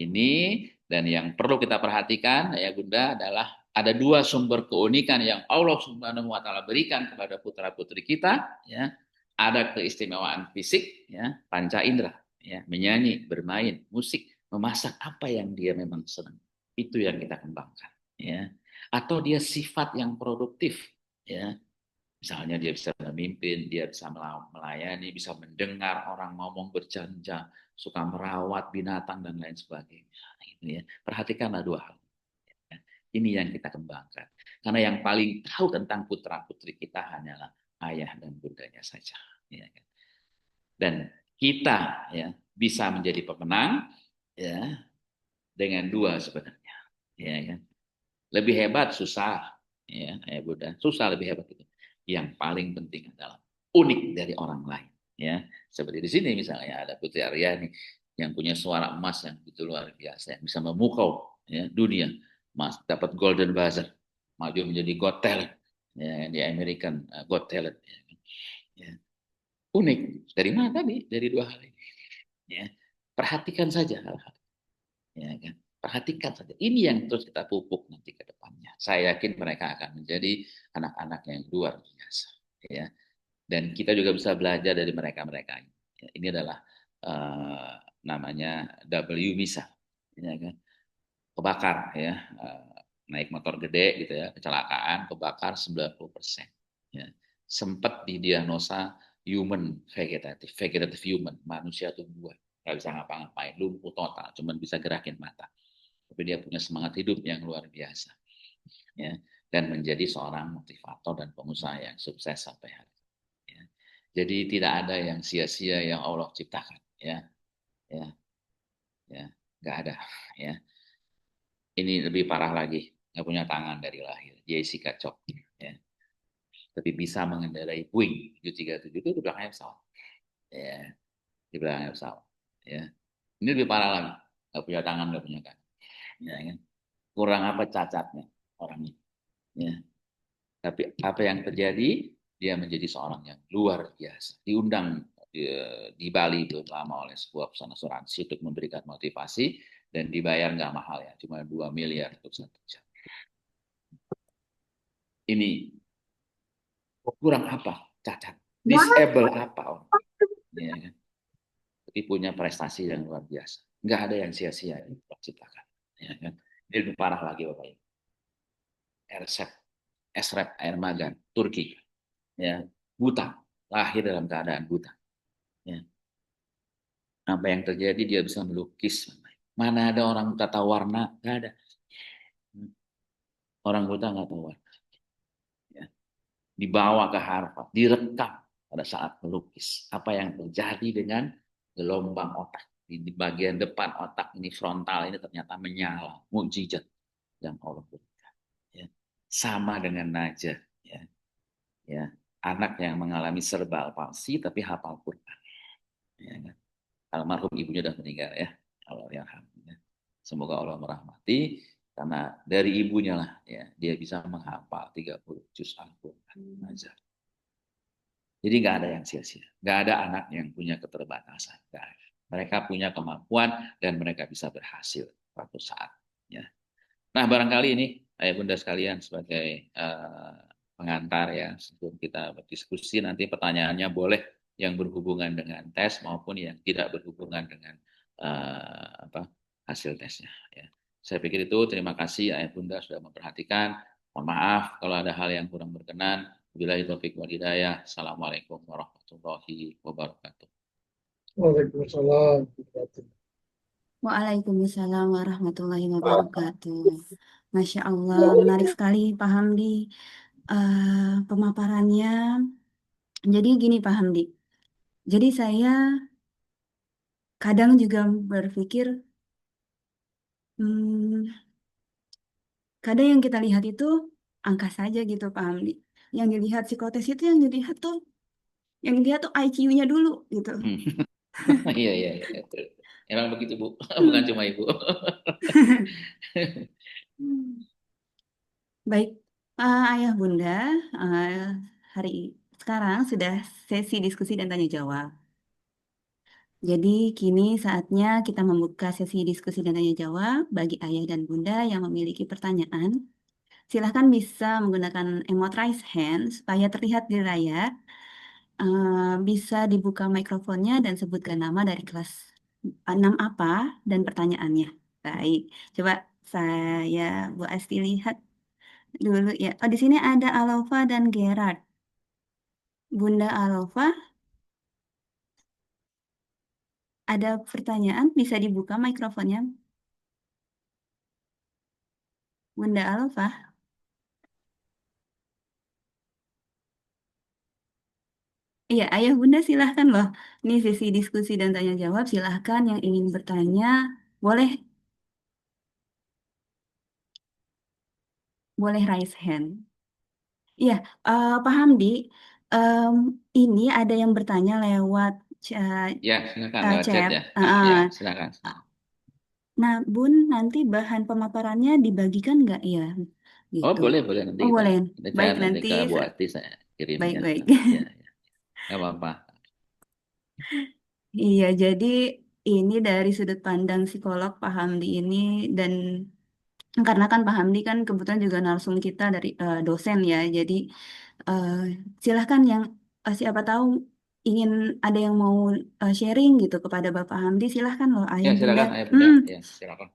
[SPEAKER 1] Ini dan yang perlu kita perhatikan ya Bunda adalah ada dua sumber keunikan yang Allah Subhanahu wa taala berikan kepada putra-putri kita ya. Ada keistimewaan fisik ya, panca indera ya, menyanyi, bermain, musik, memasak apa yang dia memang senang. Itu yang kita kembangkan ya. Atau dia sifat yang produktif ya. Misalnya dia bisa memimpin, dia bisa melayani, bisa mendengar orang ngomong berjanja, suka merawat binatang dan lain sebagainya. Ini ya. Perhatikanlah dua hal. Ini yang kita kembangkan. Karena yang paling tahu tentang putra-putri kita hanyalah ayah dan bundanya saja. Ya kan? Dan kita ya bisa menjadi pemenang ya dengan dua sebenarnya. Ya kan? Lebih hebat susah. Ya, bunda, susah lebih hebat itu. Yang paling penting adalah unik dari orang lain. Ya, seperti di sini misalnya ada Putri Aryani yang punya suara emas yang begitu luar biasa, yang bisa memukau ya, dunia. Mas dapat Golden Buzzer, maju menjadi Got Talent ya, di American Got Talent. Ya. Unik dari mana tadi? Dari dua hal ini. Ya. Perhatikan saja hal-hal. Ya kan? Perhatikan saja. Ini yang terus kita pupuk nanti ke depannya. Saya yakin mereka akan menjadi anak-anak yang luar biasa. Ya. Dan kita juga bisa belajar dari mereka-mereka ini. Ya, ini adalah namanya W Misa. Ya kan? Kebakar ya. Naik motor gede gitu ya, kecelakaan, kebakar 90%. Ya. Sempat didiagnosa human vegetative human, manusia tumbuhan. Nggak bisa ngapa-ngapain, lumpuh total, cuman bisa gerakin mata. Tapi dia punya semangat hidup yang luar biasa. Ya. Dan menjadi seorang motivator dan pengusaha yang sukses sampai hari ini. Ya. Jadi tidak ada yang sia-sia yang Allah ciptakan. Ya, ya, ya, nggak ada. Ya. Ini lebih parah lagi, nggak punya tangan dari lahir. Jessica Chok. Ya. Tapi bisa mengendarai Boeing 737 itu di belakangnya pesawat. Ya, di belakangnya pesawat. Ya. Ini lebih parah lagi, nggak punya tangan, nggak punya kaki. Ya, kan? Kurang apa cacatnya orang ini. Ya. Tapi apa yang terjadi? Dia menjadi seorang yang luar biasa. Diundang di Bali terutama oleh sebuah perusahaan asuransi untuk memberikan motivasi dan dibayar nggak mahal ya, cuma 2 miliar untuk 1 jam. Ini kurang apa? Cacat. Disable apa? Ya, kan? Tapi punya prestasi yang luar biasa. Nggak ada yang sia-sia yang ciptakan. Ya, kan? Ini lebih parah lagi Bapak Ibu. Esrep Air Magan, Turki. Ya, buta. Lahir dalam keadaan buta. Ya. Apa yang terjadi? Dia bisa melukis. Mana ada orang buta tahu warna? Nggak ada. Orang buta nggak tahu warna. Ya. Dibawa ke Harvard, direkam pada saat melukis. Apa yang terjadi dengan gelombang otak? Di bagian depan otak ini, frontal ini ternyata menyala. Mukjizat yang Allah berikan. Ya. Sama dengan Najah. Ya. Ya. Anak yang mengalami serebral palsi tapi hafal Quran. Ya, kan? Almarhum ibunya sudah meninggal ya. Allah yarham. Ya. Semoga Allah merahmati karena dari ibunya lah ya dia bisa menghafal 30 juz Al-Qur'an. Jadi nggak ada yang sia-sia. Nggak ada anak yang punya keterbatasan. Nggak ada. Mereka punya kemampuan dan mereka bisa berhasil suatu saat. Ya. Nah barangkali ini ayah bunda sekalian sebagai pengantar ya sebelum kita berdiskusi nanti pertanyaannya boleh yang berhubungan dengan tes maupun yang tidak berhubungan dengan apa hasil tesnya. Ya. Saya pikir itu terima kasih ayah bunda sudah memperhatikan. Mohon maaf kalau ada hal yang kurang berkenan. Wabillahi taufiq wal hidayah. Assalamualaikum warahmatullahi wabarakatuh.
[SPEAKER 2] Waalaikumsalam.
[SPEAKER 3] Waalaikumsalam warahmatullahi wabarakatuh. Masya Allah, menarik sekali Pak Hamdi pemaparannya. Jadi gini Pak Hamdi, jadi saya kadang juga berpikir, hmm, kadang yang kita lihat itu angka saja gitu Pak Hamdi. Yang dilihat psikotes itu yang dilihat tuh IQ-nya dulu gitu.
[SPEAKER 1] Iya, iya, iya. Emang begitu, Bu. Bukan cuma Ibu.
[SPEAKER 3] Hmm. Baik, Ayah Bunda, eh, hari sekarang sudah sesi diskusi dan tanya jawab. Jadi kini saatnya kita membuka sesi diskusi dan tanya jawab bagi ayah dan bunda yang memiliki pertanyaan. Silahkan bisa menggunakan emot raise hand supaya terlihat di layar. Bisa dibuka mikrofonnya dan sebutkan nama dari kelas 6 apa dan pertanyaannya. Baik, coba saya Bu Asti lihat dulu ya. Oh, di sini ada Alova dan Gerard. Bunda Alova, ada pertanyaan, bisa dibuka mikrofonnya. Bunda Alova. Iya, Ayah Bunda silahkan loh. Ini sesi diskusi dan tanya jawab. Silahkan yang ingin bertanya, boleh boleh raise hand. Iya, Pak Hamdi, em, ini ada yang bertanya lewat
[SPEAKER 1] Ya, silakan lewat chat
[SPEAKER 3] chat.
[SPEAKER 1] ya. Ya, silakan.
[SPEAKER 3] Nah, Bun, nanti bahan pemaparannya dibagikan nggak ya?
[SPEAKER 1] Oh,
[SPEAKER 3] Gitu.
[SPEAKER 1] boleh, boleh. Nanti
[SPEAKER 3] Oh,
[SPEAKER 1] kita,
[SPEAKER 3] boleh.
[SPEAKER 1] saya
[SPEAKER 3] Baik,
[SPEAKER 1] nanti
[SPEAKER 3] nanti.
[SPEAKER 1] ke Bu Ati saya kirimkan.
[SPEAKER 3] Baik-baik.
[SPEAKER 1] Ya, ya. Nggak apa-apa.
[SPEAKER 3] Iya, jadi ini dari sudut pandang psikolog Pak Hamdi ini dan karena kan Pak Hamdi kan kebetulan juga narsum kita dari dosen ya. Jadi eh, silahkan yang siapa tahu ingin ada yang mau sharing gitu kepada Bapak Hamdi, silahkan loh
[SPEAKER 1] Ya,
[SPEAKER 3] Ayah Bunda.
[SPEAKER 1] silakan, Ayah Bunda. Ya, silakan.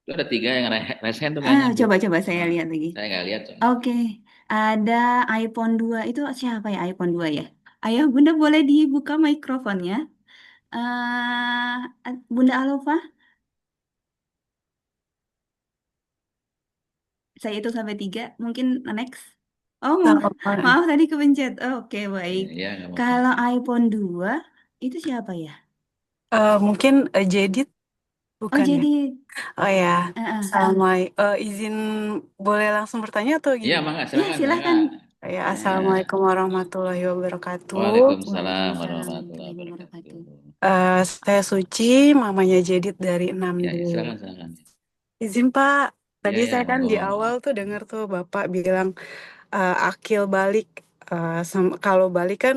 [SPEAKER 1] Itu ada 3 yang raise hand tuh kayaknya, Bu.
[SPEAKER 3] Coba-coba saya
[SPEAKER 1] Nah,
[SPEAKER 3] lihat lagi.
[SPEAKER 1] saya nggak lihat soalnya.
[SPEAKER 3] Oke, ada iPhone 2 itu siapa ya iPhone 2 ya? Ayah Bunda boleh dibuka mikrofonnya. Bunda Alova, saya itu sampai 3, mungkin next. Oh,
[SPEAKER 4] Sama.
[SPEAKER 3] maaf tadi kepencet. Oke, baik.
[SPEAKER 1] Ya, nggak apa-apa.
[SPEAKER 3] Kalau iPhone 2 itu siapa ya?
[SPEAKER 4] Mungkin Jedit
[SPEAKER 3] Oh,
[SPEAKER 4] bukan ya?
[SPEAKER 3] jadi
[SPEAKER 4] Oh ya,
[SPEAKER 3] eh,
[SPEAKER 4] Assalamualaikum. Izin boleh langsung bertanya atau
[SPEAKER 1] Iya,
[SPEAKER 4] gimana?
[SPEAKER 1] mangga,
[SPEAKER 3] ya
[SPEAKER 1] silakan,
[SPEAKER 3] silahkan.
[SPEAKER 1] silakan.
[SPEAKER 4] Ya,
[SPEAKER 1] Ya.
[SPEAKER 4] Assalamualaikum warahmatullahi wabarakatuh.
[SPEAKER 1] Waalaikumsalam
[SPEAKER 3] Waalaikumsalam
[SPEAKER 1] warahmatullahi
[SPEAKER 3] warahmatullahi
[SPEAKER 1] wabarakatuh.
[SPEAKER 3] wabarakatuh.
[SPEAKER 4] Saya Suci, mamanya Jedit dari
[SPEAKER 1] Ya,
[SPEAKER 4] 6D.
[SPEAKER 1] ya, silakan, silakan.
[SPEAKER 4] Izin Pak,
[SPEAKER 1] Ya,
[SPEAKER 4] tadi
[SPEAKER 1] ya,
[SPEAKER 4] saya kan
[SPEAKER 1] monggo,
[SPEAKER 4] di
[SPEAKER 1] monggo.
[SPEAKER 4] awal tuh dengar tuh Bapak bilang akil balik. Kalau balik kan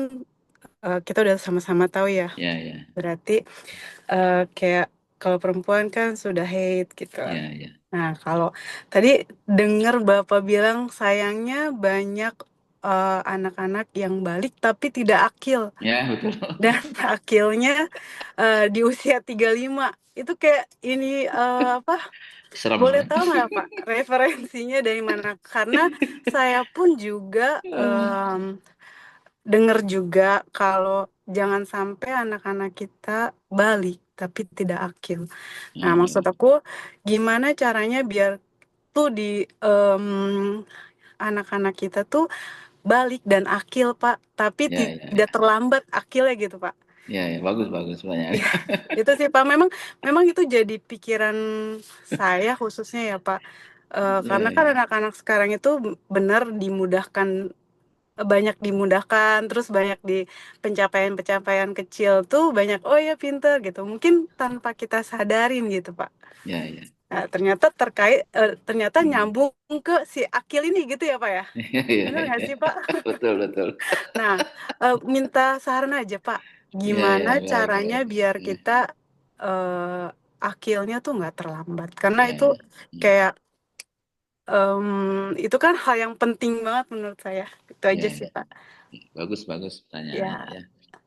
[SPEAKER 4] kita udah sama-sama tahu ya.
[SPEAKER 1] Ya, ya,
[SPEAKER 4] Berarti kayak kalau perempuan kan sudah hate gitu.
[SPEAKER 1] ya, ya.
[SPEAKER 4] Nah, kalau tadi dengar Bapak bilang sayangnya banyak anak-anak yang balik tapi tidak akil.
[SPEAKER 1] Ya, betul.
[SPEAKER 4] Dan akilnya di usia 35. Itu kayak ini apa?
[SPEAKER 1] Serem.
[SPEAKER 4] Boleh tahu nggak Pak referensinya dari mana? Karena saya pun juga dengar juga kalau jangan sampai anak-anak kita balik tapi tidak akil. Nah, maksud
[SPEAKER 1] Ya,
[SPEAKER 4] aku gimana caranya biar tuh di anak-anak kita tuh balik dan akil, Pak, tapi
[SPEAKER 1] ya, ya,
[SPEAKER 4] tidak
[SPEAKER 1] ya.
[SPEAKER 4] terlambat akilnya gitu, Pak.
[SPEAKER 1] Ya, ya, bagus, bagus banyak.
[SPEAKER 4] Ya, itu sih, Pak. Memang itu jadi pikiran saya khususnya ya, Pak. Karena
[SPEAKER 1] Ya,
[SPEAKER 4] kan
[SPEAKER 1] ya,
[SPEAKER 4] anak-anak sekarang itu benar dimudahkan banyak dimudahkan terus banyak di pencapaian-pencapaian kecil tuh banyak oh ya pinter gitu mungkin tanpa kita sadarin gitu Pak.
[SPEAKER 1] ya, ya.
[SPEAKER 4] Nah, ternyata nyambung ke si Akil ini gitu ya Pak ya.
[SPEAKER 1] Ya, ya,
[SPEAKER 4] Benar nggak
[SPEAKER 1] ya.
[SPEAKER 4] sih Pak?
[SPEAKER 1] Betul, betul.
[SPEAKER 4] Nah, minta saran aja Pak,
[SPEAKER 1] Ya,
[SPEAKER 4] gimana
[SPEAKER 1] ya, baik,
[SPEAKER 4] caranya
[SPEAKER 1] baik.
[SPEAKER 4] biar
[SPEAKER 1] Ya,
[SPEAKER 4] kita eh, akilnya tuh nggak terlambat karena
[SPEAKER 1] ya,
[SPEAKER 4] itu
[SPEAKER 1] ya.
[SPEAKER 4] kayak itu kan hal yang penting banget menurut saya. Itu aja
[SPEAKER 1] Ya,
[SPEAKER 4] sih
[SPEAKER 1] ya.
[SPEAKER 4] Pak.
[SPEAKER 1] Bagus, bagus
[SPEAKER 4] Ya,
[SPEAKER 1] pertanyaannya ya.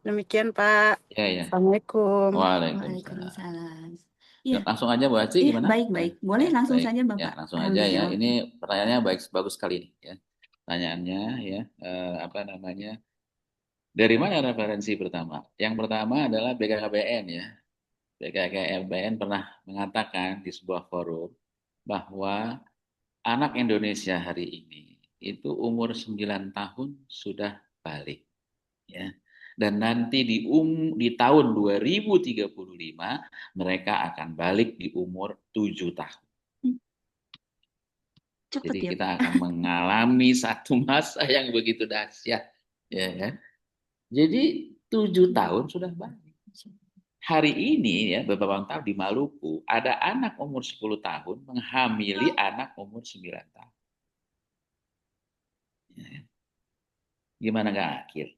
[SPEAKER 4] demikian Pak.
[SPEAKER 1] Ya, ya.
[SPEAKER 4] Assalamualaikum.
[SPEAKER 1] Waalaikumsalam.
[SPEAKER 3] Waalaikumsalam.
[SPEAKER 1] Ya,
[SPEAKER 3] Iya,
[SPEAKER 1] langsung aja Bu Aci
[SPEAKER 3] iya
[SPEAKER 1] gimana? Ya,
[SPEAKER 3] baik-baik. Boleh
[SPEAKER 1] ya,
[SPEAKER 3] langsung
[SPEAKER 1] baik.
[SPEAKER 3] saja
[SPEAKER 1] Ya,
[SPEAKER 3] Bapak
[SPEAKER 1] langsung aja
[SPEAKER 3] Hamdi
[SPEAKER 1] ya.
[SPEAKER 3] jawab.
[SPEAKER 1] Ini pertanyaannya baik, bagus sekali nih ya. Pertanyaannya ya, apa namanya? Dari mana referensi pertama? Yang pertama adalah BKKBN ya. BKKBN pernah mengatakan di sebuah forum bahwa anak Indonesia hari ini itu umur 9 tahun sudah balik ya. Dan nanti di tahun 2035 mereka akan balik di umur 7 tahun.
[SPEAKER 3] Cepet
[SPEAKER 1] Jadi
[SPEAKER 3] ya.
[SPEAKER 1] kita akan mengalami satu masa yang begitu dahsyat ya kan. Jadi 7 tahun sudah balik. Hari ini ya beberapa tahun di Maluku ada anak umur 10 tahun menghamili anak umur 9 tahun. Ya. Gimana nggak akil?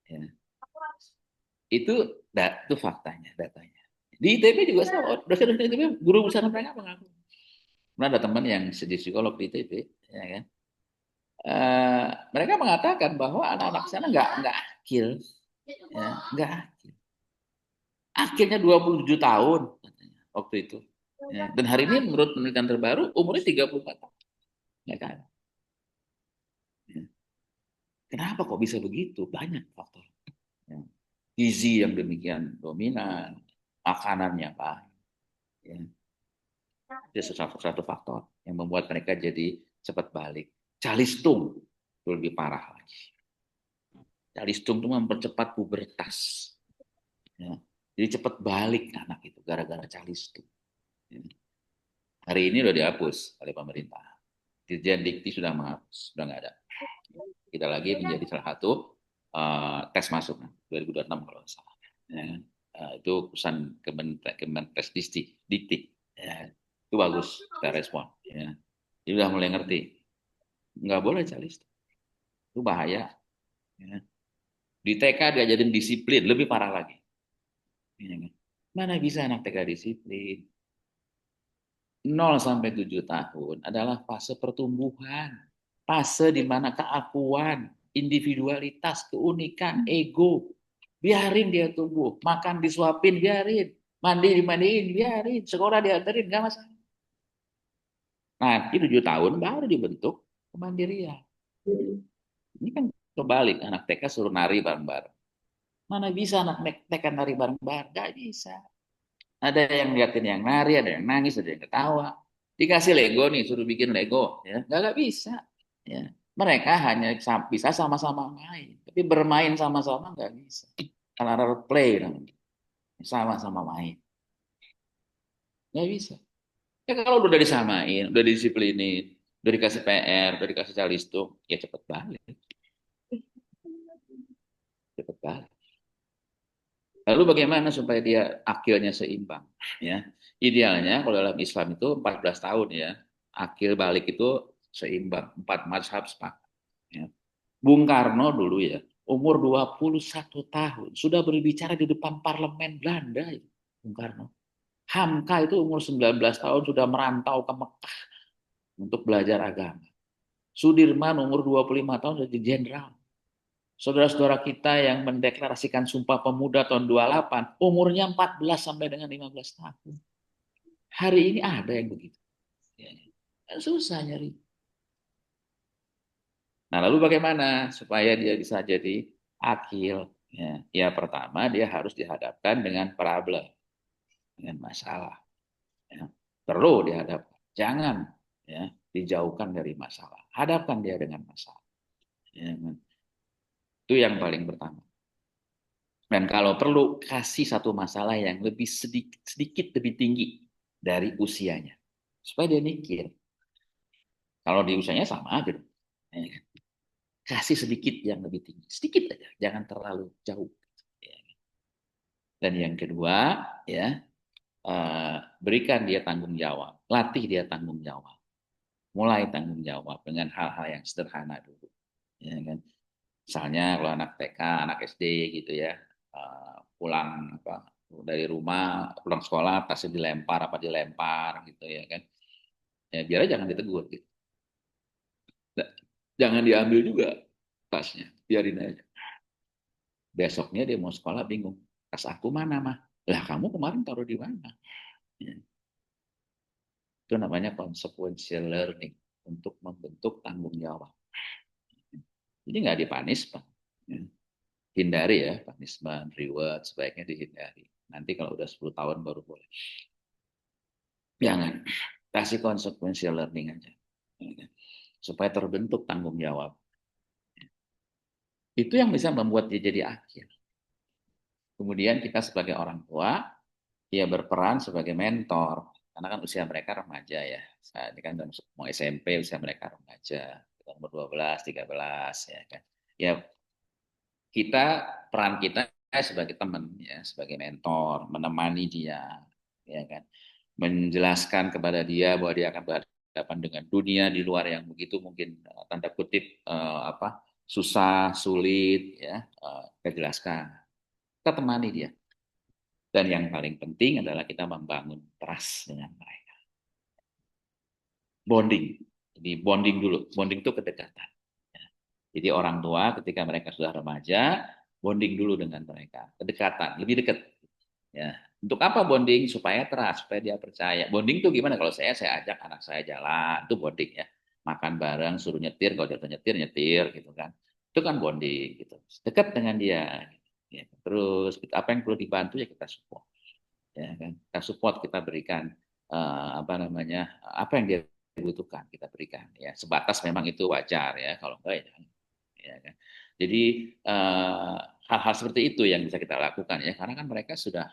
[SPEAKER 1] Ya. Itu faktanya, datanya. Di ITB juga sama, dosen-dosen ITB, guru besar mereka mengaku. Pernah ada teman yang studi psikolog di ITB, ya kan? Mereka mengatakan bahwa anak-anak sana nggak akil, ya, nggak akil. Akhirnya 27 tahun katanya, waktu itu. Ya. Dan hari ini menurut penelitian terbaru umurnya 34 tahun. Ya kan? Ya. Kenapa kok bisa begitu? Banyak faktor. Ya. Gizi yang demikian dominan, makanannya Pak. Ya. Itu satu faktor yang membuat mereka jadi cepat balik. Calistung itu lebih parah lagi. Calistung itu mempercepat pubertas. Ya. Jadi cepat balik anak itu gara-gara calistung. Ya. Hari ini sudah dihapus oleh pemerintah. Dirjen Dikti sudah menghapus, sudah nggak ada. Kita lagi menjadi salah satu tes masuk 2026 kalau nggak salah. Ya. Itu pesan Kementerian Dikti. Ya. Itu bagus, kita respon. Ya. Dia sudah mulai ngerti. Nggak boleh calis. Itu bahaya. Ya. Di TK diajarin disiplin, lebih parah lagi. Ya. Mana bisa anak TK disiplin? 0 sampai 7 tahun adalah fase pertumbuhan. Fase di mana keakuan, individualitas, keunikan, ego. Biarin dia tumbuh. Makan disuapin, biarin. Mandi dimandiin, biarin. Sekolah diantarin, nggak masalah. Nanti 7 tahun baru dibentuk kemandirian. Ini kan kebalik. Anak TK suruh nari bareng-bareng. Mana bisa anak TK nari bareng-bareng? Nggak bisa. Ada yang liatin yang nari, ada yang nangis, ada yang ketawa. Dikasih Lego nih, suruh bikin Lego, ya nggak bisa. Ya. Mereka hanya bisa sama-sama main, tapi bermain sama-sama nggak bisa. Karena role play namanya, sama-sama main, nggak bisa. Ya kalau udah disamain, udah disiplinin, udah dikasih PR, udah dikasih calistung, ya cepet balik, cepet balik. Lalu bagaimana supaya dia akilnya seimbang? Ya, idealnya kalau dalam Islam itu 14 tahun ya, akil balik itu seimbang, 4 mazhab sepakat. Ya. Bung Karno dulu ya, umur 21 tahun sudah berbicara di depan parlemen Belanda. Bung Karno. Hamka itu umur 19 tahun sudah merantau ke Mekah untuk belajar agama. Sudirman umur 25 tahun jadi jenderal. Saudara-saudara kita yang mendeklarasikan Sumpah Pemuda tahun 28, umurnya 14 sampai dengan 15 tahun. Hari ini ada yang begitu. Ya, susah nyari. Nah, lalu bagaimana supaya dia bisa jadi akil? Ya, ya pertama dia harus dihadapkan dengan problem, dengan masalah. Ya. Perlu dihadapkan. Jangan ya dijauhkan dari masalah. Hadapkan dia dengan masalah. Ya, itu yang paling pertama. Dan kalau perlu, kasih satu masalah yang lebih sedikit lebih tinggi dari usianya. Supaya dia mikir. Kalau di usianya sama aja. Kasih sedikit yang lebih tinggi. Sedikit aja, jangan terlalu jauh. Dan yang kedua, ya berikan dia tanggung jawab. Latih dia tanggung jawab. Mulai tanggung jawab dengan hal-hal yang sederhana dulu. Ya, kan? Misalnya kalau anak TK, anak SD gitu ya, pulang dari rumah, pulang sekolah tasnya dilempar gitu ya kan. Ya biar jangan ditegur gitu. Jangan diambil juga tasnya, biarin aja. Besoknya dia mau sekolah bingung. Tas aku mana mah? Lah kamu kemarin taruh di mana? Ya. Itu namanya consequential learning untuk membentuk tanggung jawab. Jadi nggak dipanis Pak. Ya. Hindari ya punishment, reward sebaiknya dihindari. Nanti kalau udah 10 tahun baru boleh. Jangan kasih consequential learning aja. Supaya terbentuk tanggung jawab. Itu yang bisa membuat dia jadi akil. Kemudian kita sebagai orang tua, ya berperan sebagai mentor. Karena kan usia mereka remaja ya. Saat ini kan mau SMP, usia mereka remaja. Umur 12, 13 ya kan. Ya peran kita sebagai teman ya, sebagai mentor, menemani dia ya kan. Menjelaskan kepada dia bahwa dia akan berhadapan berhadapan dengan dunia di luar yang begitu mungkin tanda kutip susah, sulit, ya, kita jelaskan, kita temani dia. Dan yang paling penting adalah kita membangun trust dengan mereka. Bonding. Jadi bonding dulu. Bonding itu kedekatan. Jadi orang tua ketika mereka sudah remaja, bonding dulu dengan mereka. Kedekatan, lebih dekat. Ya. Untuk apa bonding? Supaya trust, supaya dia percaya. Bonding itu gimana? Kalau saya ajak anak saya jalan, itu bonding ya. Makan bareng, suruh nyetir, kalau dia nyetir, nyetir gitu kan. Itu kan bonding gitu. Dekat dengan dia. Ya. Terus apa yang perlu dibantu ya kita support. Ya kan? Kita support, kita berikan apa yang dia butuhkan kita berikan ya. Sebatas memang itu wajar ya. Kalau enggak ya kan. Jadi hal-hal seperti itu yang bisa kita lakukan ya, karena kan mereka sudah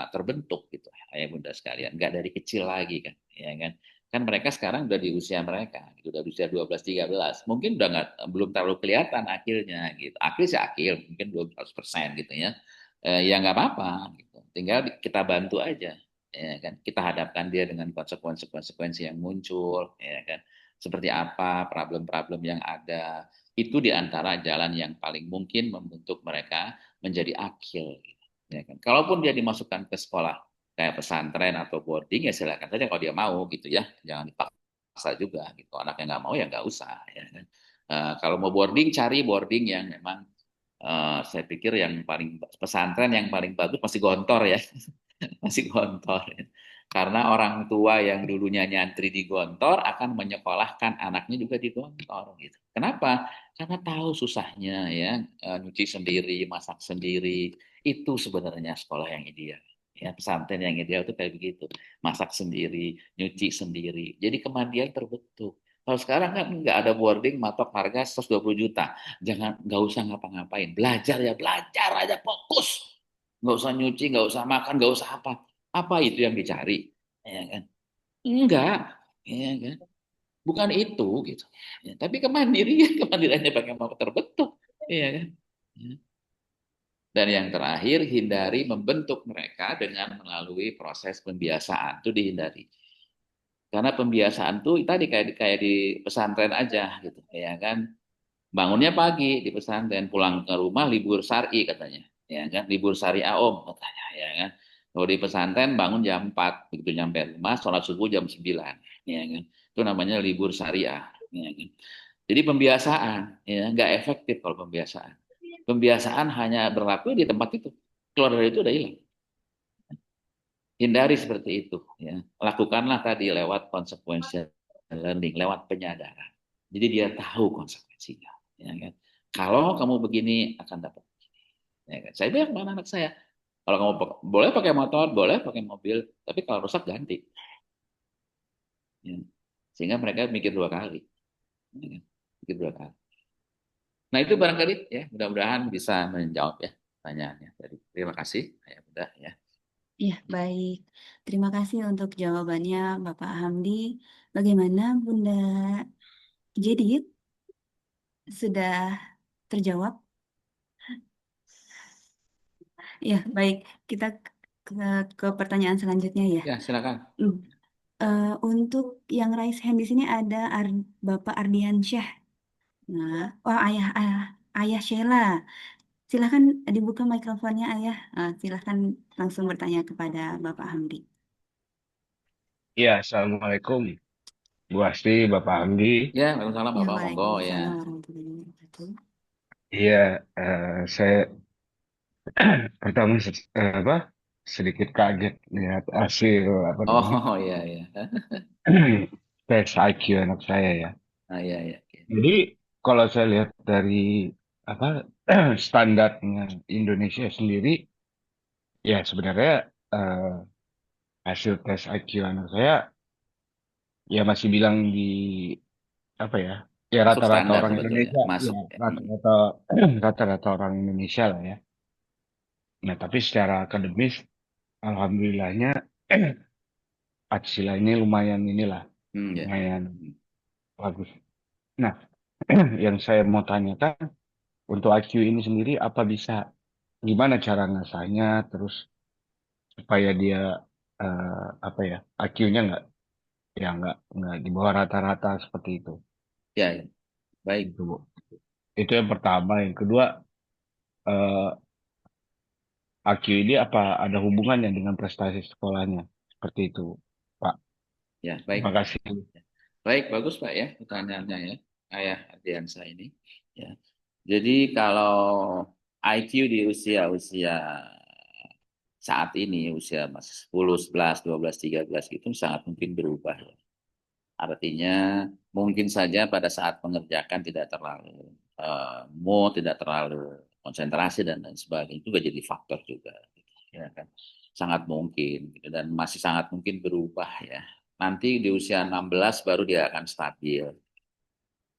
[SPEAKER 1] terbentuk gitu ayah bunda sekalian, nggak dari kecil lagi kan, ya kan mereka sekarang udah di usia mereka, gitu, udah di usia 12-13, mungkin udah belum terlalu kelihatan akhirnya gitu, akhir sih akhir mungkin belum 100% gitu ya, ya nggak apa-apa gitu, tinggal kita bantu aja, ya kan, kita hadapkan dia dengan konsekuensi yang muncul, ya kan, seperti apa problem-problem yang ada, itu di antara jalan yang paling mungkin membentuk mereka menjadi akil. Ya kan? Kalaupun dia dimasukkan ke sekolah kayak pesantren atau boarding, ya silakan saja kalau dia mau gitu ya, jangan dipaksa juga gitu. Anaknya nggak mau ya nggak usah. Ya kan? Kalau mau boarding, cari boarding yang memang saya pikir yang paling pesantren yang paling bagus masih Gontor ya, masih Gontor. Ya. Karena orang tua yang dulunya nyantri di Gontor akan menyekolahkan anaknya juga di Gontor gitu. Kenapa? Karena tahu susahnya ya, nyuci sendiri, masak sendiri. Itu sebenarnya sekolah yang ideal. Ya, pesantren yang ideal itu kayak begitu. Masak sendiri, nyuci sendiri. Jadi kemandirian terbentuk. Kalau sekarang kan nggak ada boarding, matok harga 120 juta. Nggak usah ngapa-ngapain. Belajar ya, belajar aja fokus. Nggak usah nyuci, nggak usah makan, nggak usah apa. Apa itu yang dicari? Ya kan? Enggak, ya kan? Bukan itu gitu. Ya, tapi kemandiriannya bagaimana terbentuk, ya kan? Ya. Dan yang terakhir, hindari membentuk mereka dengan melalui proses pembiasaan, itu dihindari. Karena pembiasaan tuh tadi kayak di pesantren aja gitu, ya kan? Bangunnya pagi di pesantren, pulang ke rumah libur syar'i katanya, ya kan? Libur syariah om katanya, ya kan? Kalau di pesantren bangun jam 4, begitu nyampe rumah sholat subuh jam 9, ya kan? Itu namanya libur syariah, ya kan? Jadi pembiasaan, ya nggak efektif kalau pembiasaan. Pembiasaan hanya berlaku di tempat itu, keluar dari itu udah hilang. Hindari seperti itu, ya. Lakukanlah tadi lewat konsekuensi learning, lewat penyadaran. Jadi dia tahu konsekuensinya, ya kan? Kalau kamu begini akan dapat begini. Ya kan? Saya bilang sama anak saya, kalau kamu boleh pakai motor, boleh pakai mobil, tapi kalau rusak ganti. Ya. Sehingga mereka mikir dua kali. Ya kan? Mikir dua kali. Nah itu barangkali ya, mudah-mudahan bisa menjawab ya pertanyaannya. Jadi terima kasih, ya Bunda ya.
[SPEAKER 3] Ya, baik. Terima kasih untuk jawabannya Bapak Hamdi. Bagaimana Bunda Jedit? Sudah terjawab? Ya, baik. Kita ke pertanyaan selanjutnya ya.
[SPEAKER 1] Ya silakan.
[SPEAKER 3] Untuk yang raise hand di sini ada Bapak Ardiansyah. Nah, ayah Sheila. Silahkan dibuka mikrofonnya ayah. Silahkan langsung bertanya kepada Bapak Hamdi.
[SPEAKER 5] Ya, Assalamualaikum. Bu Asti, Bapak Hamdi.
[SPEAKER 1] Ya, waalaikumsalam
[SPEAKER 3] Ya,
[SPEAKER 1] Bapak, monggo ya.
[SPEAKER 3] Waalaikumsalam warahmatullahi wabarakatuh.
[SPEAKER 5] Iya, saya pertama sedikit kaget lihat hasil
[SPEAKER 1] Oh iya iya.
[SPEAKER 5] tes IQ anak saya ya.
[SPEAKER 1] Ah, iya iya.
[SPEAKER 5] Jadi kalau saya lihat dari apa standarnya Indonesia sendiri, ya sebenarnya eh, hasil tes IQ anak saya ya masih bilang di apa ya? Ya
[SPEAKER 1] Masuk
[SPEAKER 5] rata-rata
[SPEAKER 1] standar
[SPEAKER 5] orang
[SPEAKER 1] sebetulnya,
[SPEAKER 5] Indonesia, ya
[SPEAKER 1] masuk. Ya.
[SPEAKER 5] rata-rata rata-rata orang Indonesia lah ya. Nah, tapi secara akademis, alhamdulillahnya Atsila ini lumayan inilah,
[SPEAKER 1] Ya.
[SPEAKER 5] lumayan bagus. Nah, yang saya mau tanyakan untuk IQ ini sendiri, apa bisa, gimana cara ngasahnya, terus supaya dia apa ya, IQ-nya ya nggak di bawah rata-rata seperti itu.
[SPEAKER 1] Ya, baik.
[SPEAKER 5] Itu, Bu. Itu yang pertama. Yang kedua, eh, IQ ini apa ada hubungannya dengan prestasi sekolahnya? Seperti itu, Pak.
[SPEAKER 1] Ya, baik.
[SPEAKER 5] Terima kasih.
[SPEAKER 1] Baik, bagus Pak ya pertanyaannya ya, Ayah Ardiansa ini. Ya. Jadi kalau IQ di usia-usia saat ini, usia masih 10, 11, 12, 13 itu sangat mungkin berubah. Artinya mungkin saja pada saat mengerjakan tidak terlalu mood, tidak terlalu konsentrasi dan lain sebagainya, itu juga jadi faktor juga. Ya kan? Sangat mungkin gitu. Dan masih sangat mungkin berubah ya. Nanti di usia 16 baru dia akan stabil.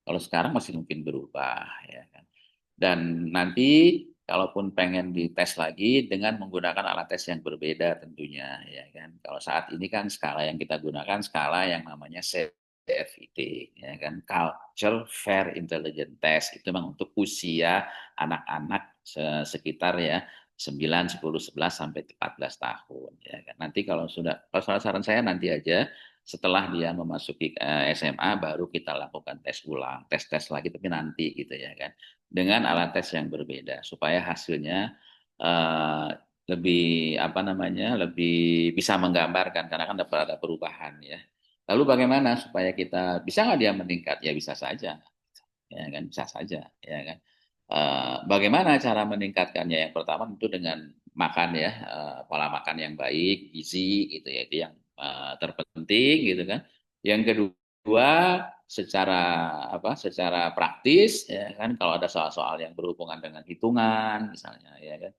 [SPEAKER 1] Kalau sekarang masih mungkin berubah ya kan. Dan nanti kalaupun pengen dites lagi dengan menggunakan alat tes yang berbeda tentunya ya kan. Kalau saat ini kan skala yang kita gunakan skala yang namanya CFIT ya kan, Culture Fair Intelligence Test. Itu memang untuk usia anak-anak sekitar ya 9, 10, 11 sampai 14 tahun ya kan. Nanti kalau saran saya nanti aja setelah dia memasuki SMA baru kita lakukan tes ulang, tes lagi tapi nanti gitu ya kan, dengan alat tes yang berbeda supaya hasilnya uh, lebih apa namanya lebih bisa menggambarkan karena kan ada perubahan ya. Lalu bagaimana supaya kita bisa nggak dia meningkat? Ya bisa saja, ya kan bisa saja, ya kan. Bagaimana cara meningkatkannya? Yang pertama tentu dengan makan ya, pola makan yang baik, gizi gitu ya, itu yang terpenting gitu kan. Yang kedua secara secara praktis ya kan, kalau ada soal-soal yang berhubungan dengan hitungan misalnya ya kan,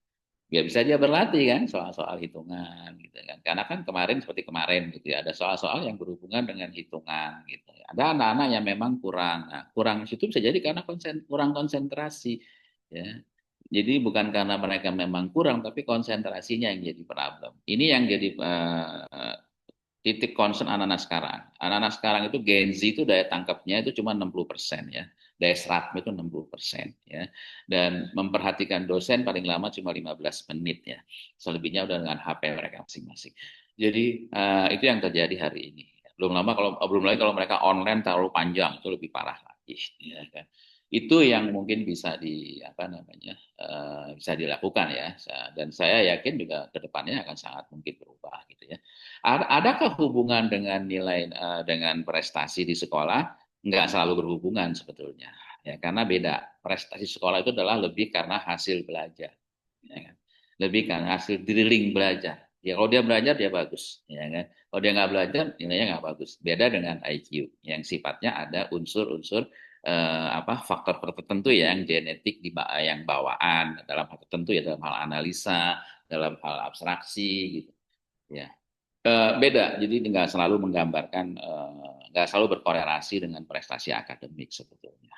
[SPEAKER 1] ya bisa dia berlatih kan soal-soal hitungan gitu kan, karena kan kemarin seperti kemarin gitu ya ada soal-soal yang berhubungan dengan hitungan gitu ya. Ada anak-anak yang memang kurang situ bisa jadi karena kurang konsentrasi ya. Jadi bukan karena mereka memang kurang tapi konsentrasinya yang jadi problem. Ini yang jadi titik concern anak-anak sekarang. Anak-anak sekarang itu Gen Z itu daya tangkapnya itu cuma 60% ya. Daya serapnya itu 60% ya. Dan memperhatikan dosen paling lama cuma 15 menit ya. Selebihnya udah dengan HP mereka masing-masing. Jadi itu yang terjadi hari ini. Belum lagi kalau mereka online terlalu panjang itu lebih parah lagi ya kan. Itu yang mungkin bisa bisa dilakukan ya. Dan saya yakin juga ke depannya akan sangat mungkin berubah gitu ya. Adakah hubungan dengan nilai dengan prestasi di sekolah? Nggak selalu berhubungan sebetulnya. Ya, karena beda. Prestasi sekolah itu adalah lebih karena hasil belajar. Ya kan? Lebih karena hasil drilling belajar. Ya kalau dia belajar dia bagus. Ya kan? Kalau dia nggak belajar nilainya nggak bagus. Beda dengan IQ yang sifatnya ada unsur-unsur faktor tertentu ya, yang genetik yang bawaan dalam hal tertentu ya, dalam hal analisa, dalam hal abstraksi gitu. Ya. Beda, jadi nggak selalu menggambarkan, nggak selalu berkorelasi dengan prestasi akademik sebetulnya.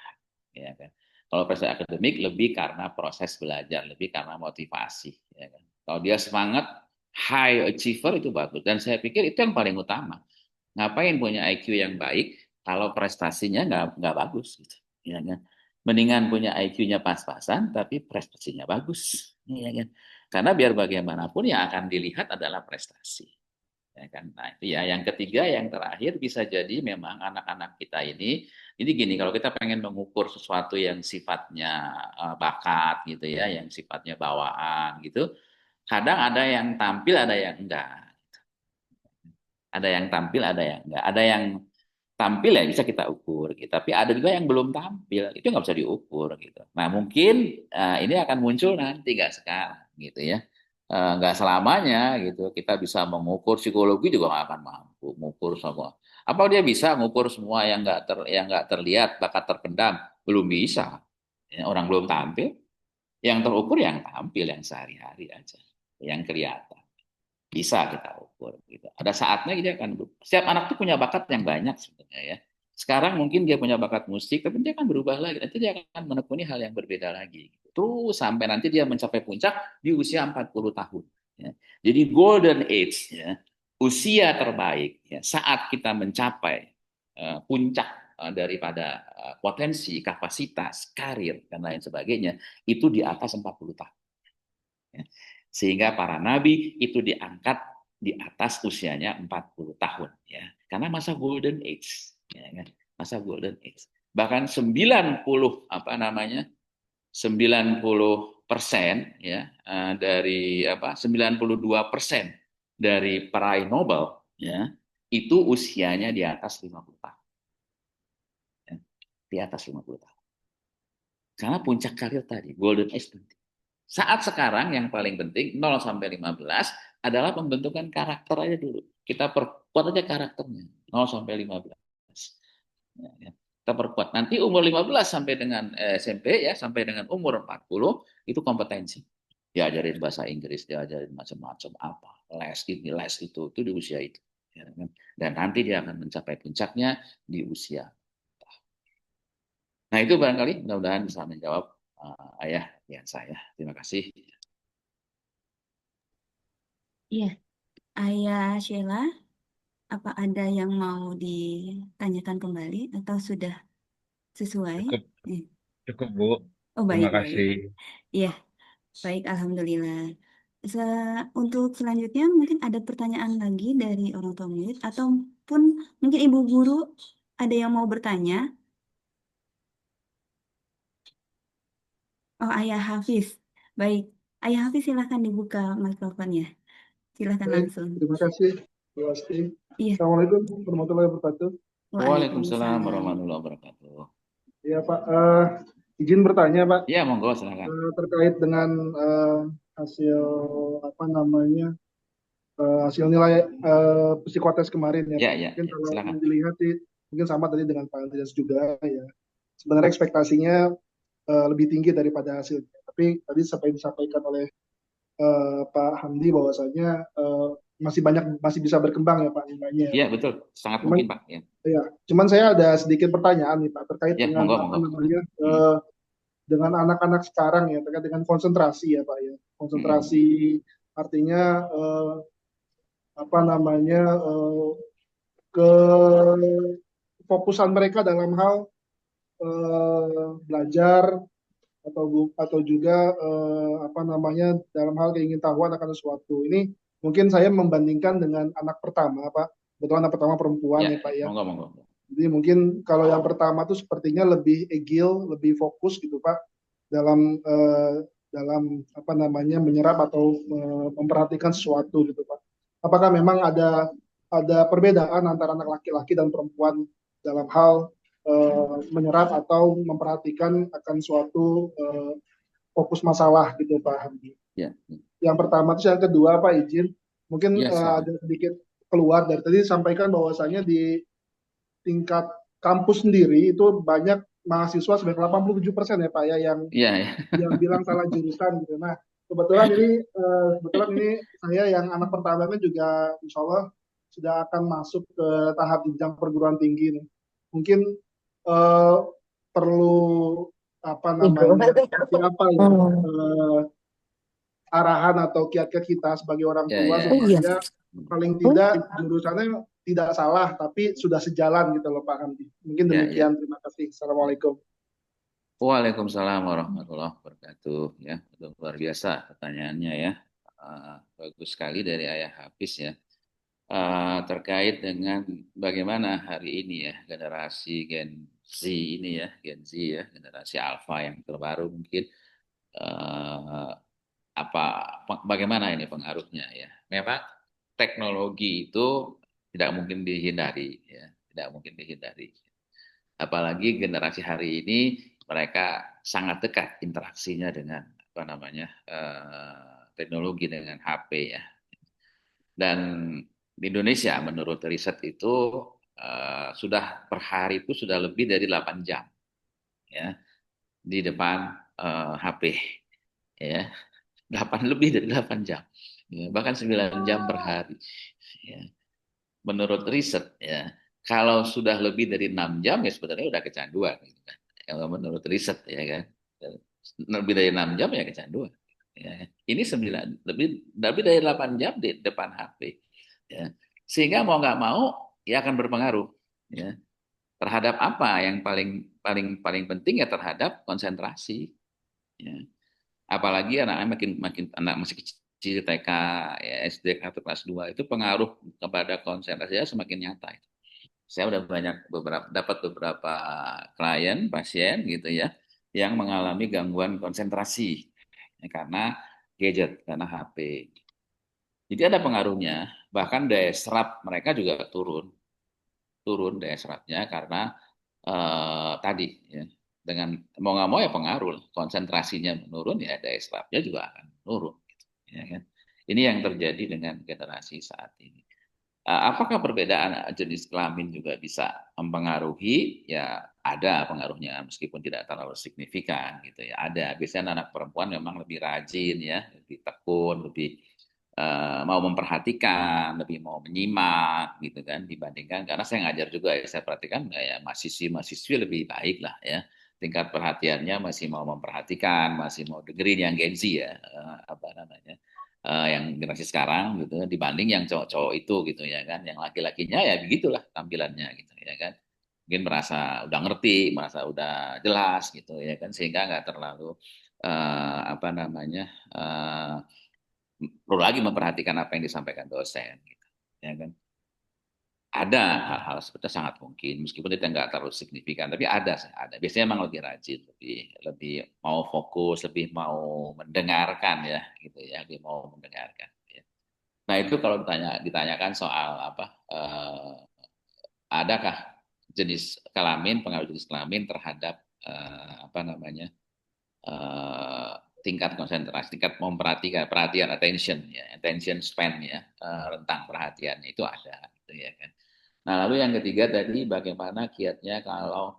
[SPEAKER 1] Ya kan? Kalau prestasi akademik lebih karena proses belajar, lebih karena motivasi. Ya kan? Kalau dia semangat, high achiever itu bagus. Dan saya pikir itu yang paling utama. Ngapain punya IQ yang baik kalau prestasinya nggak bagus? Gitu. Ya kan? Mendingan punya IQ-nya pas-pasan, tapi prestasinya bagus. Ya kan? Karena biar bagaimanapun yang akan dilihat adalah prestasi. Ya kan? Nah, itu ya. Yang ketiga, yang terakhir bisa jadi memang anak-anak kita ini gini, kalau kita pengen mengukur sesuatu yang sifatnya bakat gitu ya, yang sifatnya bawaan gitu, kadang ada yang tampil, ada yang enggak. Ada yang tampil, ada yang enggak. Ada yang tampil ya bisa kita ukur gitu. Tapi ada juga yang belum tampil, itu nggak bisa diukur gitu. Nah mungkin ini akan muncul nanti nggak sekarang gitu ya. Nggak selamanya gitu kita bisa mengukur, psikologi juga nggak akan mampu mengukur semua. Apa dia bisa mengukur semua yang nggak terlihat, bakat terpendam? Belum bisa. Ya, orang belum tampil, yang terukur yang tampil yang sehari-hari aja, yang kelihatan bisa kita ukur gitu. Ada saatnya dia akan setiap anak tuh punya bakat yang banyak sebenarnya ya. Sekarang mungkin dia punya bakat musik, tapi dia akan berubah lagi. Nanti dia akan menekuni hal yang berbeda lagi. Terus sampai nanti dia mencapai puncak di usia 40 tahun. Ya. Jadi golden age, ya, usia terbaik ya, saat kita mencapai puncak daripada potensi, kapasitas, karir, dan lain sebagainya, itu di atas 40 tahun. Ya. Sehingga para nabi itu diangkat di atas usianya 40 tahun ya. Karena masa golden age ya kan. Masa golden age. Bahkan 90% ya dari 92% dari peraih Nobel ya itu usianya di atas 50 tahun. Ya, di atas 50 tahun. Karena puncak karir tadi, golden age penting. Saat sekarang yang paling penting 0 sampai 15 adalah pembentukan karakter aja dulu. Kita perkuat aja karakternya 0 sampai 15. Ya. Kita perkuat. Nanti umur 15 sampai dengan SMP ya, sampai dengan umur 40 itu kompetensi. Diajarin bahasa Inggris, diajarin macam-macam apa, les ini, les itu di usia itu. Ya, kan? Dan nanti dia akan mencapai puncaknya di usia. Nah itu barangkali mudah-mudahan bisa menjawab ayah yang saya. Terima kasih.
[SPEAKER 3] Iya, Ayah Sheila, apa ada yang mau ditanyakan kembali atau sudah sesuai?
[SPEAKER 5] Cukup,
[SPEAKER 3] Eh,
[SPEAKER 5] cukup Bu.
[SPEAKER 3] Oh,
[SPEAKER 5] Terima
[SPEAKER 3] baik-baik.
[SPEAKER 5] kasih.
[SPEAKER 3] Iya, baik, Alhamdulillah. Untuk selanjutnya mungkin ada pertanyaan lagi dari orang tua murid ataupun mungkin Ibu Guru ada yang mau bertanya. Oh, Ayah Hafiz. Baik, Ayah Hafiz silahkan dibuka mikrofonnya. Silahkan
[SPEAKER 2] Baik,
[SPEAKER 3] langsung.
[SPEAKER 2] terima kasih, Bu Asti.
[SPEAKER 3] Iya,
[SPEAKER 2] Assalamualaikum warahmatullahi wabarakatuh.
[SPEAKER 1] Waalaikumsalam
[SPEAKER 3] Waalaikumsalam.
[SPEAKER 1] warahmatullahi wabarakatuh.
[SPEAKER 2] Ya Pak, izin bertanya Pak,
[SPEAKER 1] Ya, monggo silakan.
[SPEAKER 2] terkait dengan hasil apa namanya hasil nilai psikotes kemarin ya
[SPEAKER 1] Ya,
[SPEAKER 2] Pak.
[SPEAKER 1] ya,
[SPEAKER 2] Mungkin
[SPEAKER 1] ya,
[SPEAKER 2] kalau
[SPEAKER 1] silakan.
[SPEAKER 2] dilihat sih, mungkin sama tadi dengan Pak Andreas juga ya. Sebenarnya ekspektasinya lebih tinggi daripada hasilnya. Tapi tadi sampai disampaikan oleh Pak Hamdi bahwasanya masih bisa berkembang ya Pak nilainya.
[SPEAKER 1] Ya, betul. Sangat
[SPEAKER 2] Cuman
[SPEAKER 1] mungkin, Pak. Ya,
[SPEAKER 2] ya, cuman saya ada sedikit pertanyaan nih Pak terkait
[SPEAKER 1] ya
[SPEAKER 2] dengan
[SPEAKER 1] monggo,
[SPEAKER 2] apa
[SPEAKER 1] monggo.
[SPEAKER 2] namanya
[SPEAKER 1] Hmm.
[SPEAKER 2] dengan anak-anak sekarang ya terkait dengan konsentrasi ya Pak ya. Konsentrasi artinya apa namanya ke fokusan mereka dalam hal belajar atau juga apa namanya dalam hal keingintahuan akan sesuatu. Ini mungkin saya membandingkan dengan anak pertama, Pak. Betul anak pertama perempuan
[SPEAKER 1] Ya,
[SPEAKER 2] ya, Pak ya.
[SPEAKER 1] monggo, monggo.
[SPEAKER 2] Jadi mungkin kalau yang pertama tuh sepertinya lebih agile, lebih fokus gitu, Pak, dalam dalam apa namanya menyerap atau memperhatikan sesuatu gitu, Pak. Apakah memang ada perbedaan antara anak laki-laki dan perempuan dalam hal menyerap atau memperhatikan akan suatu fokus masalah gitu Pak Hamdi.
[SPEAKER 1] Ya,
[SPEAKER 2] Yang pertama itu yang kedua Pak izin mungkin
[SPEAKER 1] ya, silakan.
[SPEAKER 2] ada sedikit keluar dari tadi sampaikan bahwasanya di tingkat kampus sendiri itu banyak mahasiswa sebanyak 87% ya Pak ya
[SPEAKER 1] Ya, ya.
[SPEAKER 2] yang bilang salah jurusan gitu. Nah kebetulan ini saya yang anak pertama kan juga insya Allah sudah akan masuk ke tahap jenjang perguruan tinggi nih. Mungkin eh, perlu apa namanya seperti apa ya arahan atau kiat-kiat kita sebagai orang
[SPEAKER 1] Ya,
[SPEAKER 2] tua
[SPEAKER 1] ya, ya.
[SPEAKER 2] supaya paling tidak jurusannya tidak salah tapi sudah sejalan gitu loh Pak Hamdi. Mungkin
[SPEAKER 1] Ya, ya.
[SPEAKER 2] demikian. Terima kasih. Assalamualaikum.
[SPEAKER 1] Waalaikumsalam warahmatullahi wabarakatuh. Ya, luar biasa pertanyaannya ya. Bagus sekali dari Ayah Hafiz ya. Terkait dengan bagaimana hari ini ya generasi Gen Z ini ya, Gen Z ya, generasi Alpha yang terbaru mungkin eh, bagaimana ini pengaruhnya ya. Memang teknologi itu tidak mungkin dihindari ya, tidak mungkin dihindari. Apalagi generasi hari ini mereka sangat dekat interaksinya dengan apa namanya teknologi dengan HP ya. Dan di Indonesia menurut riset itu sudah per hari itu sudah lebih dari 8 jam ya di depan HP ya. 8 lebih dari 8 jam. Ya, bahkan 9 jam per hari. Ya. Menurut riset ya, kalau sudah lebih dari 6 jam ya sebenarnya udah kecanduan gitu kan. Kalau menurut riset ya kan. Lebih dari 6 jam ya kecanduan. Ya. Ini 9 lebih dari 8 jam di depan HP. Ya. Sehingga mau nggak mau ya akan berpengaruh ya. Terhadap apa yang paling paling paling penting ya terhadap konsentrasi. Ya. Apalagi anak-anak makin anak masih kecil kecil, TK, ya, SD atau kelas 2 itu pengaruh kepada konsentrasinya semakin nyata. Saya udah dapat beberapa klien, pasien gitu ya, yang mengalami gangguan konsentrasi ya, karena gadget, karena HP. Jadi ada pengaruhnya, bahkan daya serap mereka juga turun daya serapnya karena tadi ya, dengan mau nggak mau ya pengaruh, konsentrasinya menurun ya daya serapnya juga akan menurun. Gitu, ya kan? Ini yang terjadi dengan generasi saat ini. Apakah perbedaan jenis kelamin juga bisa mempengaruhi? Ya ada pengaruhnya meskipun tidak terlalu signifikan gitu ya. Ada. Biasanya anak perempuan memang lebih rajin ya, lebih tekun, lebih mau memperhatikan, lebih mau menyimak gitu kan dibandingkan karena saya ngajar juga ya saya perhatikan ya mahasiswi lebih baik lah ya. Tingkat perhatiannya masih mau memperhatikan, masih mau dengerin yang Gen Z ya, apa namanya? Yang generasi sekarang gitu dibanding yang cowok-cowok itu gitu ya kan yang laki-lakinya ya begitulah tampilannya gitu ya kan mungkin merasa udah ngerti merasa udah jelas gitu ya kan sehingga nggak terlalu apa namanya perlu lagi memperhatikan apa yang disampaikan dosen gitu ya kan ada hal-hal seperti itu sangat mungkin meskipun itu nggak terlalu signifikan tapi ada biasanya emang lebih rajin lebih lebih mau fokus lebih mau mendengarkan ya gitu ya lebih mau mendengarkan ya. Nah itu kalau ditanyakan soal apa adakah jenis kelamin pengaruh jenis kelamin terhadap apa namanya eh, tingkat konsentrasi, tingkat memperhatikan perhatian attention ya, attention span ya, rentang perhatiannya itu ada gitu ya kan. Nah, lalu yang ketiga tadi bagaimana kiatnya kalau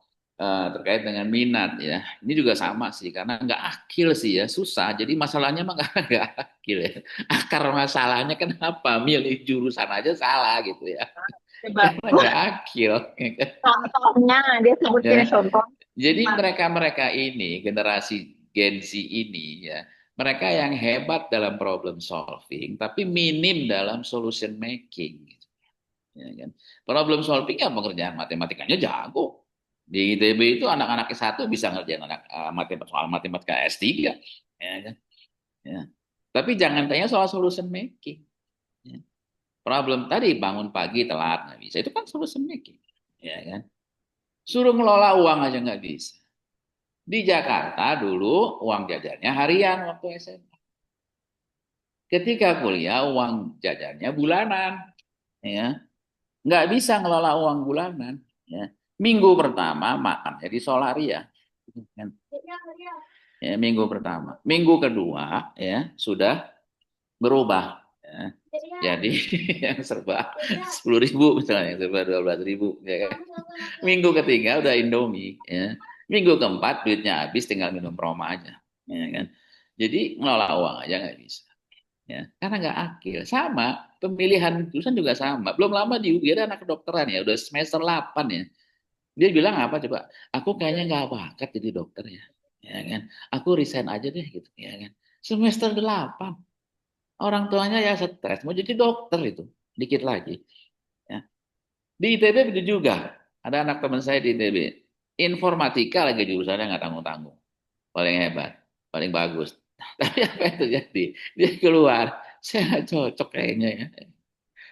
[SPEAKER 1] terkait dengan minat ya. Ini juga sama sih karena nggak akil sih ya, susah. Jadi masalahnya mah nggak akil ya. Akar masalahnya kenapa milih jurusan aja salah gitu ya.
[SPEAKER 6] Coba
[SPEAKER 1] Karena nggak akil.
[SPEAKER 6] contohnya, dia sebutin
[SPEAKER 1] Ya.
[SPEAKER 6] contoh.
[SPEAKER 1] Jadi mereka-mereka ini, generasi Gen Z ini ya, mereka yang hebat dalam problem solving, tapi minim dalam solution making. Gitu. Ya kan? Problem solving ya pengerjaan matematikanya jago. Di ITB itu anak-anak S1 bisa ngerjain soal matematika S3. Ya kan? Ya. Tapi jangan tanya soal solution making. Ya. Problem tadi bangun pagi telat nggak bisa, itu kan solution making. Ya kan? Suruh ngelola uang aja nggak bisa. Di Jakarta dulu uang jajannya harian waktu SMA. Ketika kuliah uang jajannya bulanan, ya nggak bisa ngelola uang bulanan. Ya. Minggu pertama makannya di Solaria, ya, minggu pertama, minggu kedua ya sudah berubah. Ya. Jadi yang serba 10.000 misalnya, yang serba 12.000. Ya kan? Minggu ketiga udah Indomie. Ya. Minggu keempat duitnya habis tinggal minum Roma aja. Ya kan? Jadi ngelola uang aja nggak bisa. Ya, karena nggak akil. Sama, pemilihan jurusan juga sama. Belum lama di UI ada anak kedokteran ya, udah semester 8 ya. Dia bilang apa coba? Aku kayaknya nggak bakat jadi dokter ya. Ya kan? Aku resign aja deh gitu ya kan. Semester 8. Orang tuanya ya stres mau jadi dokter itu. Dikit lagi. Ya. Di ITB begitu juga. Ada anak teman saya di ITB. Informatika lagi jurusannya nggak tanggung-tanggung. Paling hebat, paling bagus. Tapi apa yang terjadi? Dia keluar. Saya nggak cocok kayaknya ya.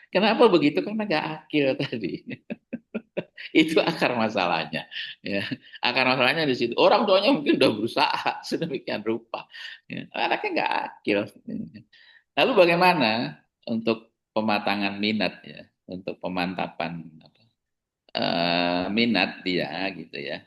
[SPEAKER 1] Kenapa begitu? Karena nggak akil tadi. Itu akar masalahnya. Ya. Akar masalahnya di situ. Orang tuanya mungkin udah berusaha sedemikian rupa. Ya. Anaknya nggak akil. Lalu bagaimana untuk pematangan minat ya, untuk pemantapan minat dia gitu ya,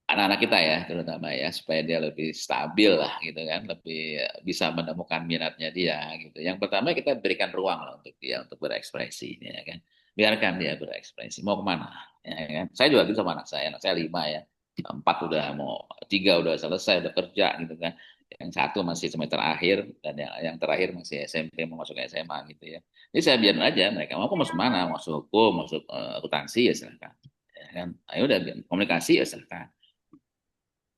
[SPEAKER 1] anak-anak kita ya terutama ya supaya dia lebih stabil lah gitu kan, lebih bisa menemukan minatnya dia gitu. Yang pertama kita berikan ruang lah untuk dia untuk berekspresi ya kan, biarkan dia berekspresi mau kemana ya kan. Saya juga gitu sama anak saya 5 ya, 4 udah mau 3 udah selesai udah kerja gitu kan, yang satu masih semester akhir dan yang terakhir masih SMP mau masuk SMA gitu ya. Jadi saya biarin aja mereka mau masuk mana, masuk hukum, masuk akuntansi ya silakan ya kan. Ayo udah komunikasi ya silakan,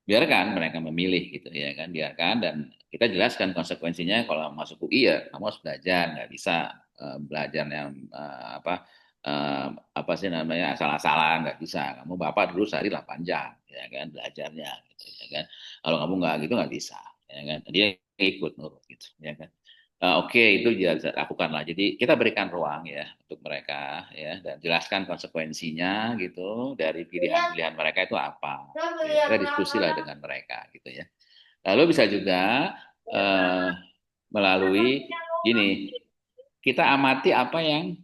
[SPEAKER 1] biarkan mereka memilih gitu ya kan, biarkan dan kita jelaskan konsekuensinya kalau masuk UI ya kamu harus belajar, nggak bisa belajar yang apa sih namanya asal-asalan, nggak bisa. Kamu bapak dulu sehari 8 jam ya kan belajarnya gitu ya kan, kalau kamu nggak gitu nggak bisa ya kan? Dia ikut nurut gitu, ya kan? Oke, itu dia bisa lakukan lah. Jadi kita berikan ruang ya untuk mereka ya dan jelaskan konsekuensinya gitu dari pilihan-pilihan mereka itu apa. Ya, kita diskusi lah dengan mereka gitu ya. Lalu bisa juga eh, melalui gini, kita amati apa yang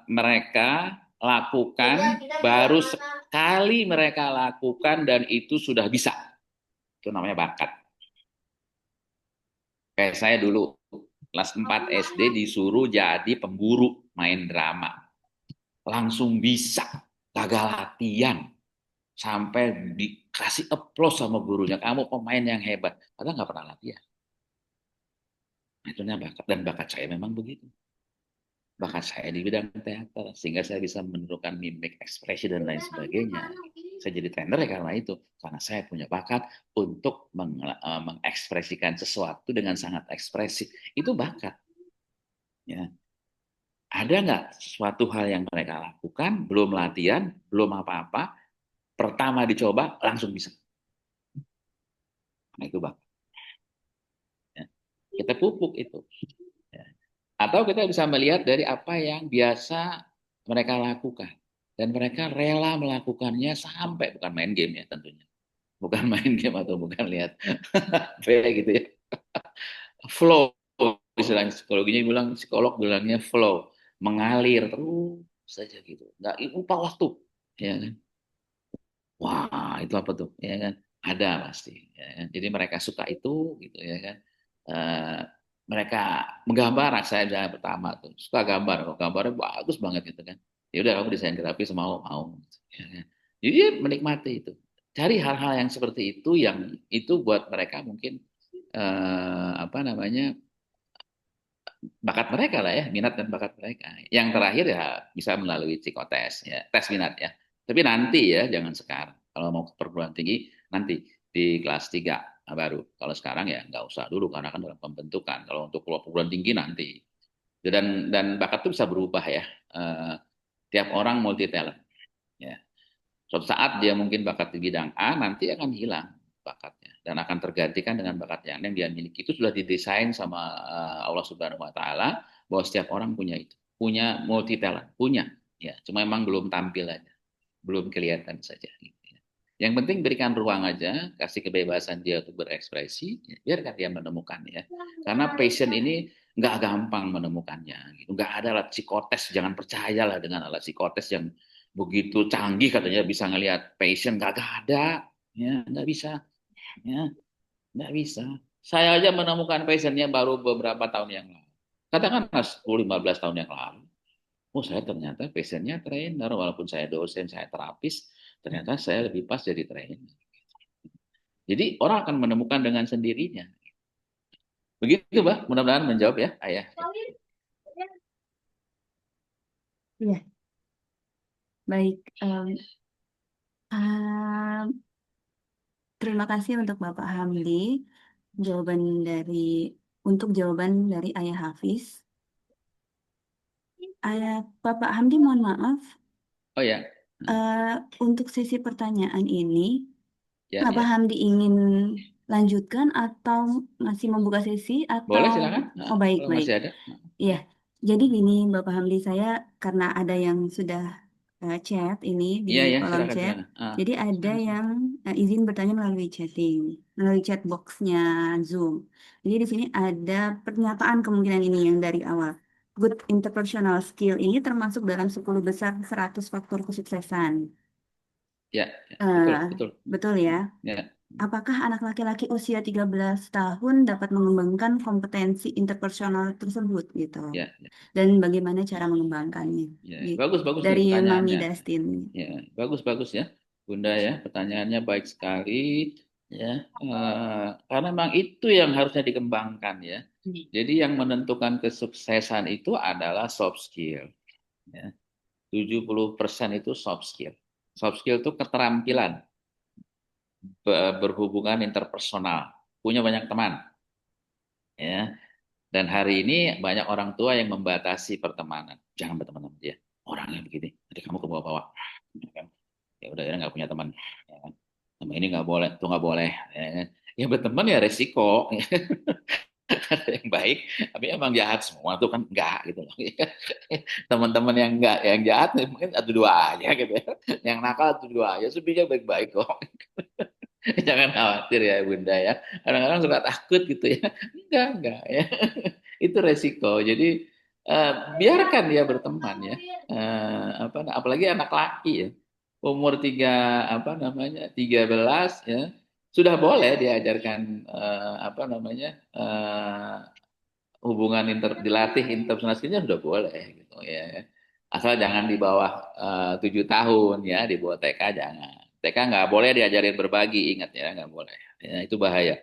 [SPEAKER 1] mereka lakukan baru sekali mereka lakukan dan itu sudah bisa. Itu namanya bakat. Kayak saya dulu kelas 4 SD disuruh jadi pemburu main drama. Langsung bisa, gagal latihan. Sampai dikasih applause sama gurunya, kamu pemain yang hebat. Padahal nggak pernah latihan. Nah, itu bakat, dan bakat saya memang begitu. Bakat saya di bidang teater, sehingga saya bisa menentukan mimik, ekspresi, dan lain sebagainya. Saya jadi trainer ya karena itu. Karena saya punya bakat untuk mengekspresikan sesuatu dengan sangat ekspresif. Itu bakat. Ya. Ada nggak sesuatu hal yang mereka lakukan, belum latihan, belum apa-apa, pertama dicoba, langsung bisa. Nah, itu bakat. Ya. Kita pupuk itu. Ya. Atau kita bisa melihat dari apa yang biasa mereka lakukan. Dan mereka rela melakukannya sampai, bukan main game ya tentunya. Bukan main game atau bukan lihat gitu ya. Flow, istilahnya psikologinya bilang, psikolog bilangnya flow. Mengalir terus saja gitu. Nggak lupa waktu. Ya kan? Wah, itu apa tuh? Ya kan? Ada pasti. Ya kan? Jadi mereka suka itu gitu ya kan. Eh, mereka menggambar, saya yang pertama tuh suka gambar, kok gambarnya bagus banget gitu kan. Ya udah kamu desain grafis mau. Ya kan? Jadi dia menikmati itu. Cari hal-hal yang seperti itu yang itu buat mereka mungkin apa namanya bakat mereka lah ya, minat dan bakat mereka. Yang terakhir ya bisa melalui psikotes ya, tes minat ya. Tapi nanti ya, jangan sekarang. Kalau mau ke perguruan tinggi nanti di kelas 3 baru. Kalau sekarang ya nggak usah dulu karena kan dalam pembentukan. Kalau untuk perguruan tinggi nanti. Dan bakat itu bisa berubah ya. Tiap orang multi talent. Ya. Suatu saat dia mungkin bakat di bidang A, nanti akan hilang bakatnya dan akan tergantikan dengan bakat yang dia miliki. Itu sudah didesain sama Allah Subhanahu Wa Taala bahwa setiap orang punya itu, punya multi talent, punya. Ya, cuma memang belum tampil aja, belum kelihatan saja. Gitu ya. Yang penting berikan ruang aja, kasih kebebasan dia untuk berekspresi, ya, biarkan dia menemukan ya. Karena passion ini nggak gampang menemukannya. Gitu. Nggak ada alat psikotes, jangan percayalah dengan alat psikotes yang begitu canggih katanya bisa ngelihat passion, nggak ada, ya nggak bisa, ya nggak bisa. Saya aja menemukan passionnya baru beberapa tahun yang lalu. Katakanlah 10-15 tahun yang lalu. Oh saya ternyata passionnya trainer, walaupun saya dosen, saya terapis, ternyata saya lebih pas jadi trainer. Jadi orang akan menemukan dengan sendirinya. Begitu, Mbak. Mudah-mudahan menjawab ya, Ayah.
[SPEAKER 3] Iya, baik. Terima kasih untuk Bapak Hamdi untuk jawaban dari Ayah Hafiz. Bapak Hamdi, mohon maaf.
[SPEAKER 1] Oh ya.
[SPEAKER 3] Untuk sesi pertanyaan ini,
[SPEAKER 1] Ya,
[SPEAKER 3] Bapak Hamdi ingin lanjutkan atau masih membuka sesi atau?
[SPEAKER 1] Boleh silakan.
[SPEAKER 3] Oh baik.
[SPEAKER 1] Masih ada.
[SPEAKER 3] Iya, jadi gini Bapak Hamdi, saya karena ada yang sudah chat ini di kolom
[SPEAKER 1] silakan,
[SPEAKER 3] chat.
[SPEAKER 1] silakan.
[SPEAKER 3] Jadi ada yang izin bertanya melalui melalui chat box-nya Zoom. Jadi di sini ada pernyataan kemungkinan ini yang dari awal. Good interpersonal skill ini termasuk dalam 10 besar 100 faktor kesuksesan.
[SPEAKER 1] Ya, betul.
[SPEAKER 3] Betul ya.
[SPEAKER 1] Ya.
[SPEAKER 3] Apakah anak laki-laki usia 13 tahun dapat mengembangkan kompetensi interpersonal tersebut gitu?
[SPEAKER 1] Ya.
[SPEAKER 3] Dan bagaimana cara mengembangkannya?
[SPEAKER 1] Ya,
[SPEAKER 3] Gitu.
[SPEAKER 1] bagus
[SPEAKER 3] Dari Mami
[SPEAKER 1] pertanyaannya.
[SPEAKER 3] Dustin.
[SPEAKER 1] Ya, bagus ya, Bunda ya, pertanyaannya baik sekali ya. Karena memang itu yang harusnya dikembangkan ya. Jadi yang menentukan kesuksesan itu adalah soft skill. Ya. 70% itu soft skill. Soft skill itu keterampilan berhubungan interpersonal, punya banyak teman. Ya. Dan hari ini banyak orang tua yang membatasi pertemanan. Jangan berteman sama dia. Orangnya begini, nanti kamu ke bawah-bawah. Ya udah ya nggak punya teman. Ya kan? Sama ini nggak boleh, itu nggak boleh. Ya kan? Ya berteman ya resiko. Ada yang baik, tapi emang jahat semua tuh kan enggak gitu loh. Teman-teman yang enggak, yang jahat mungkin satu dua aja gitu ya. Yang nakal satu dua aja, sebenarnya baik-baik kok. Jangan khawatir ya Bunda ya. Kadang-kadang suka takut gitu ya. Enggak ya. Itu resiko. Jadi biarkan dia berteman ya. Apalagi anak laki ya. Umur apa namanya 13 ya sudah boleh diajarkan hubungan dilatih interpersonal skillnya sudah boleh gitu ya. Asal jangan di bawah 7 tahun ya, di bawah TK jangan. TK nggak boleh diajarin berbagi, ingat ya, nggak boleh. Ya, itu bahaya.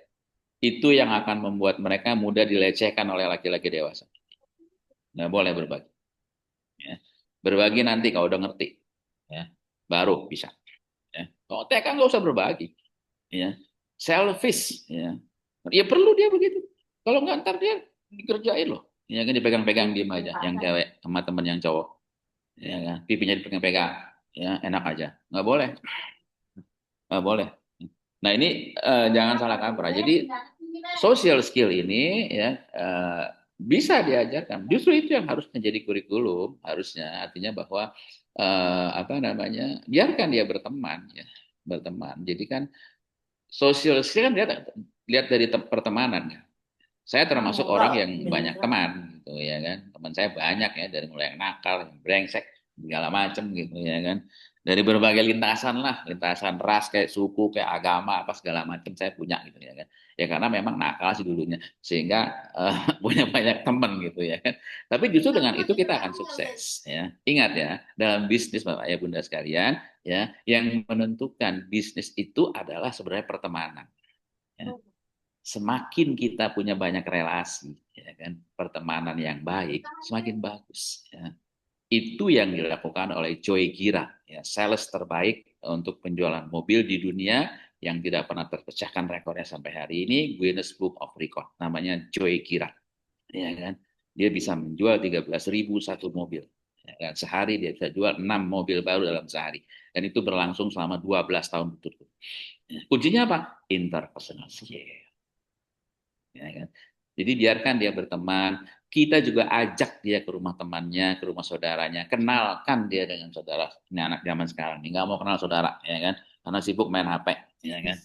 [SPEAKER 1] Itu yang akan membuat mereka mudah dilecehkan oleh laki-laki dewasa. Nggak boleh berbagi. Ya. Berbagi nanti kalau udah ngerti, ya, baru bisa. Ya. Kalau TK nggak usah berbagi. Ya. Selfish. Ya. Ya perlu dia begitu. Kalau nggak ntar dia dikerjain loh. Ya kan dipegang-pegang diem aja. Yang cewek sama temen yang cowok. Ya kan. Pipinya dipegang-pegang. Ya enak aja. Nggak boleh. Nggak boleh. Nah ini jangan salah kaprah. Jadi social skill ini ya bisa diajarkan. Justru itu yang harus menjadi kurikulum harusnya. Artinya bahwa biarkan dia berteman ya, berteman. Jadi kan social skill kan lihat dari pertemanan ya. Saya termasuk orang yang banyak teman gitu ya kan. Teman saya banyak ya dari mulai yang nakal, yang brengsek, segala macam gitu ya kan. Dari berbagai lintasan lah, lintasan ras kayak suku, kayak agama apa segala macam saya punya gitu ya kan. Ya karena memang nakal sih dulunya sehingga punya banyak teman gitu ya kan. Tapi justru dengan itu kita akan sukses ya. Ingat ya, dalam bisnis Bapak ya Bunda sekalian ya, yang menentukan bisnis itu adalah sebenarnya pertemanan. Ya semakin kita punya banyak relasi, ya kan, pertemanan yang baik, semakin bagus. Ya. Itu yang dilakukan oleh Joy Gira, ya, sales terbaik untuk penjualan mobil di dunia yang tidak pernah terpecahkan rekornya sampai hari ini, Guinness Book of Record, namanya Joy Gira. Ya kan? Dia bisa menjual 13.000 satu mobil. Ya kan? Sehari dia bisa jual 6 mobil baru dalam sehari. Dan itu berlangsung selama 12 tahun betul-betul. Ya. Kuncinya apa? Interpersonal skill. Ya kan? Jadi biarkan dia berteman. Kita juga ajak dia ke rumah temannya, ke rumah saudaranya. Kenalkan dia dengan saudara. Ini anak zaman sekarang nih nggak mau kenal saudara, ya kan? Karena sibuk main HP, ya kan?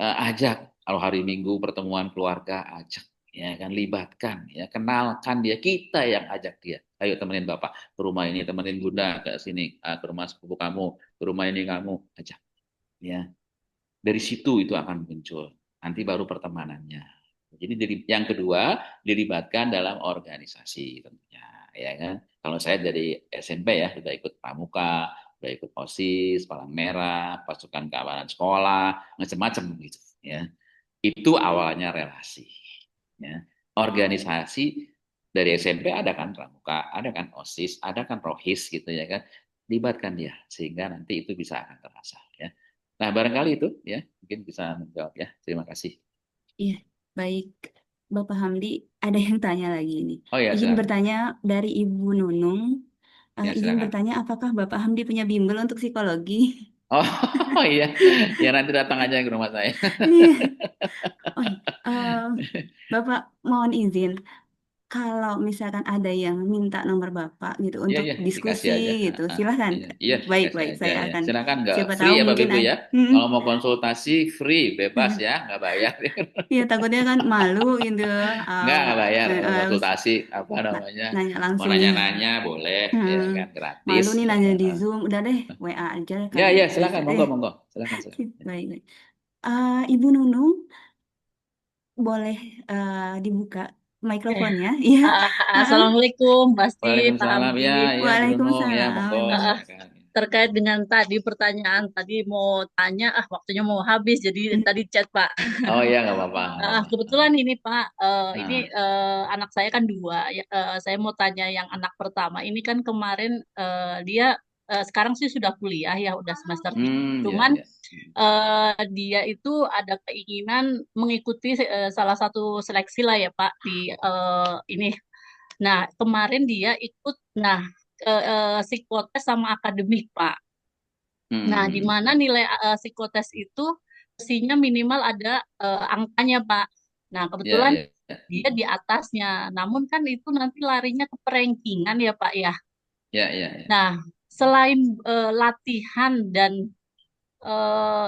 [SPEAKER 1] Ajak kalau hari Minggu pertemuan keluarga, ajak, ya kan? Libatkan, ya kenalkan dia. Kita yang ajak dia. Ayo temenin bapak ke rumah ini, temenin bunda ke sini, ke rumah sepupu kamu, ke rumah ini kamu, ajak. Ya, dari situ itu akan muncul. Nanti baru pertemanannya. Jadi yang kedua dilibatkan dalam organisasi tentunya, ya kan. Kalau saya dari SMP ya sudah ikut pramuka, sudah ikut OSIS, Palang Merah, pasukan keamanan sekolah, macam-macam gitu. Ya, itu awalnya relasi. Ya, organisasi dari SMP ada kan pramuka, ada kan OSIS, ada kan rohis gitu ya kan. Libatkan dia sehingga nanti itu bisa akan terasa. Ya. Nah barangkali itu ya mungkin bisa menjawab ya. Terima kasih.
[SPEAKER 3] Iya, baik. Bapak Hamdi, ada yang tanya lagi ini.
[SPEAKER 1] Oh ya,
[SPEAKER 3] Izin
[SPEAKER 1] silakan.
[SPEAKER 3] bertanya dari Ibu Nunung.
[SPEAKER 1] Ya,
[SPEAKER 3] Izin
[SPEAKER 1] silakan.
[SPEAKER 3] bertanya, apakah Bapak Hamdi punya bimbel untuk psikologi?
[SPEAKER 1] Oh iya, ya nanti datang aja ke rumah saya.
[SPEAKER 3] Iya. Oh, Bapak mohon izin. Kalau misalkan ada yang minta nomor Bapak gitu
[SPEAKER 1] Iya,
[SPEAKER 3] untuk
[SPEAKER 1] iya,
[SPEAKER 3] diskusi
[SPEAKER 1] dikasih aja.
[SPEAKER 3] gitu, silahkan.
[SPEAKER 1] Iya, iya, dikasih
[SPEAKER 3] Baik-baik,
[SPEAKER 1] aja
[SPEAKER 3] saya
[SPEAKER 1] ya.
[SPEAKER 3] akan
[SPEAKER 1] Silakan nggak
[SPEAKER 3] siapa
[SPEAKER 1] free
[SPEAKER 3] tahu
[SPEAKER 1] ya Bapak
[SPEAKER 3] mungkin
[SPEAKER 1] Ibu
[SPEAKER 3] ada.
[SPEAKER 1] ya. Kalau mau konsultasi free, bebas ya, nggak bayar.
[SPEAKER 3] Iya, takutnya kan malu gitu.
[SPEAKER 1] Nggak bayar. Kalau
[SPEAKER 3] Harus
[SPEAKER 1] konsultasi apa namanya,
[SPEAKER 3] nanya
[SPEAKER 1] mau
[SPEAKER 3] langsung.
[SPEAKER 1] nanya-nanya boleh,
[SPEAKER 3] Hmm,
[SPEAKER 1] ya kan gratis.
[SPEAKER 3] malu nih
[SPEAKER 1] Ya,
[SPEAKER 3] nanya
[SPEAKER 1] kan.
[SPEAKER 3] di Zoom. Udah deh, WA aja
[SPEAKER 1] Ya,
[SPEAKER 3] kali
[SPEAKER 1] ya,
[SPEAKER 3] bisa
[SPEAKER 1] silakan,
[SPEAKER 3] deh.
[SPEAKER 1] monggo, monggo, silakan, silakan.
[SPEAKER 3] Baik, baik. Ibu Nunung, boleh dibuka mikrofonnya? Iya.
[SPEAKER 6] Assalamualaikum, pasti Pak
[SPEAKER 1] Waalaikumsalam
[SPEAKER 6] Hamdi.
[SPEAKER 1] ya, ya Bruno, ya
[SPEAKER 3] Waalaikumsalam,
[SPEAKER 1] monggo,
[SPEAKER 3] Ibu.
[SPEAKER 1] silakan.
[SPEAKER 6] Terkait dengan tadi pertanyaan, tadi mau tanya, waktunya mau habis, jadi tadi chat Pak.
[SPEAKER 1] Oh iya, nggak apa-apa, nggak apa-apa.
[SPEAKER 6] Kebetulan ini Pak, ini
[SPEAKER 1] Nah,
[SPEAKER 6] anak saya kan dua. Saya mau tanya yang anak pertama, ini kan kemarin dia sekarang sih sudah kuliah ya, udah semester 3.
[SPEAKER 1] ya,
[SPEAKER 6] Cuman
[SPEAKER 1] ya.
[SPEAKER 6] dia itu ada keinginan mengikuti salah satu seleksi lah ya Pak di ini. Nah, kemarin dia ikut psikotes sama akademik, Pak. Nah, di mana nilai psikotes itu besinya minimal ada angkanya, Pak. Nah,
[SPEAKER 1] Ya,
[SPEAKER 6] kebetulan
[SPEAKER 1] ya,
[SPEAKER 6] dia di atasnya. Namun kan itu nanti larinya ke perankingan ya, Pak ya.
[SPEAKER 1] ya, ya, ya.
[SPEAKER 6] Nah, selain latihan dan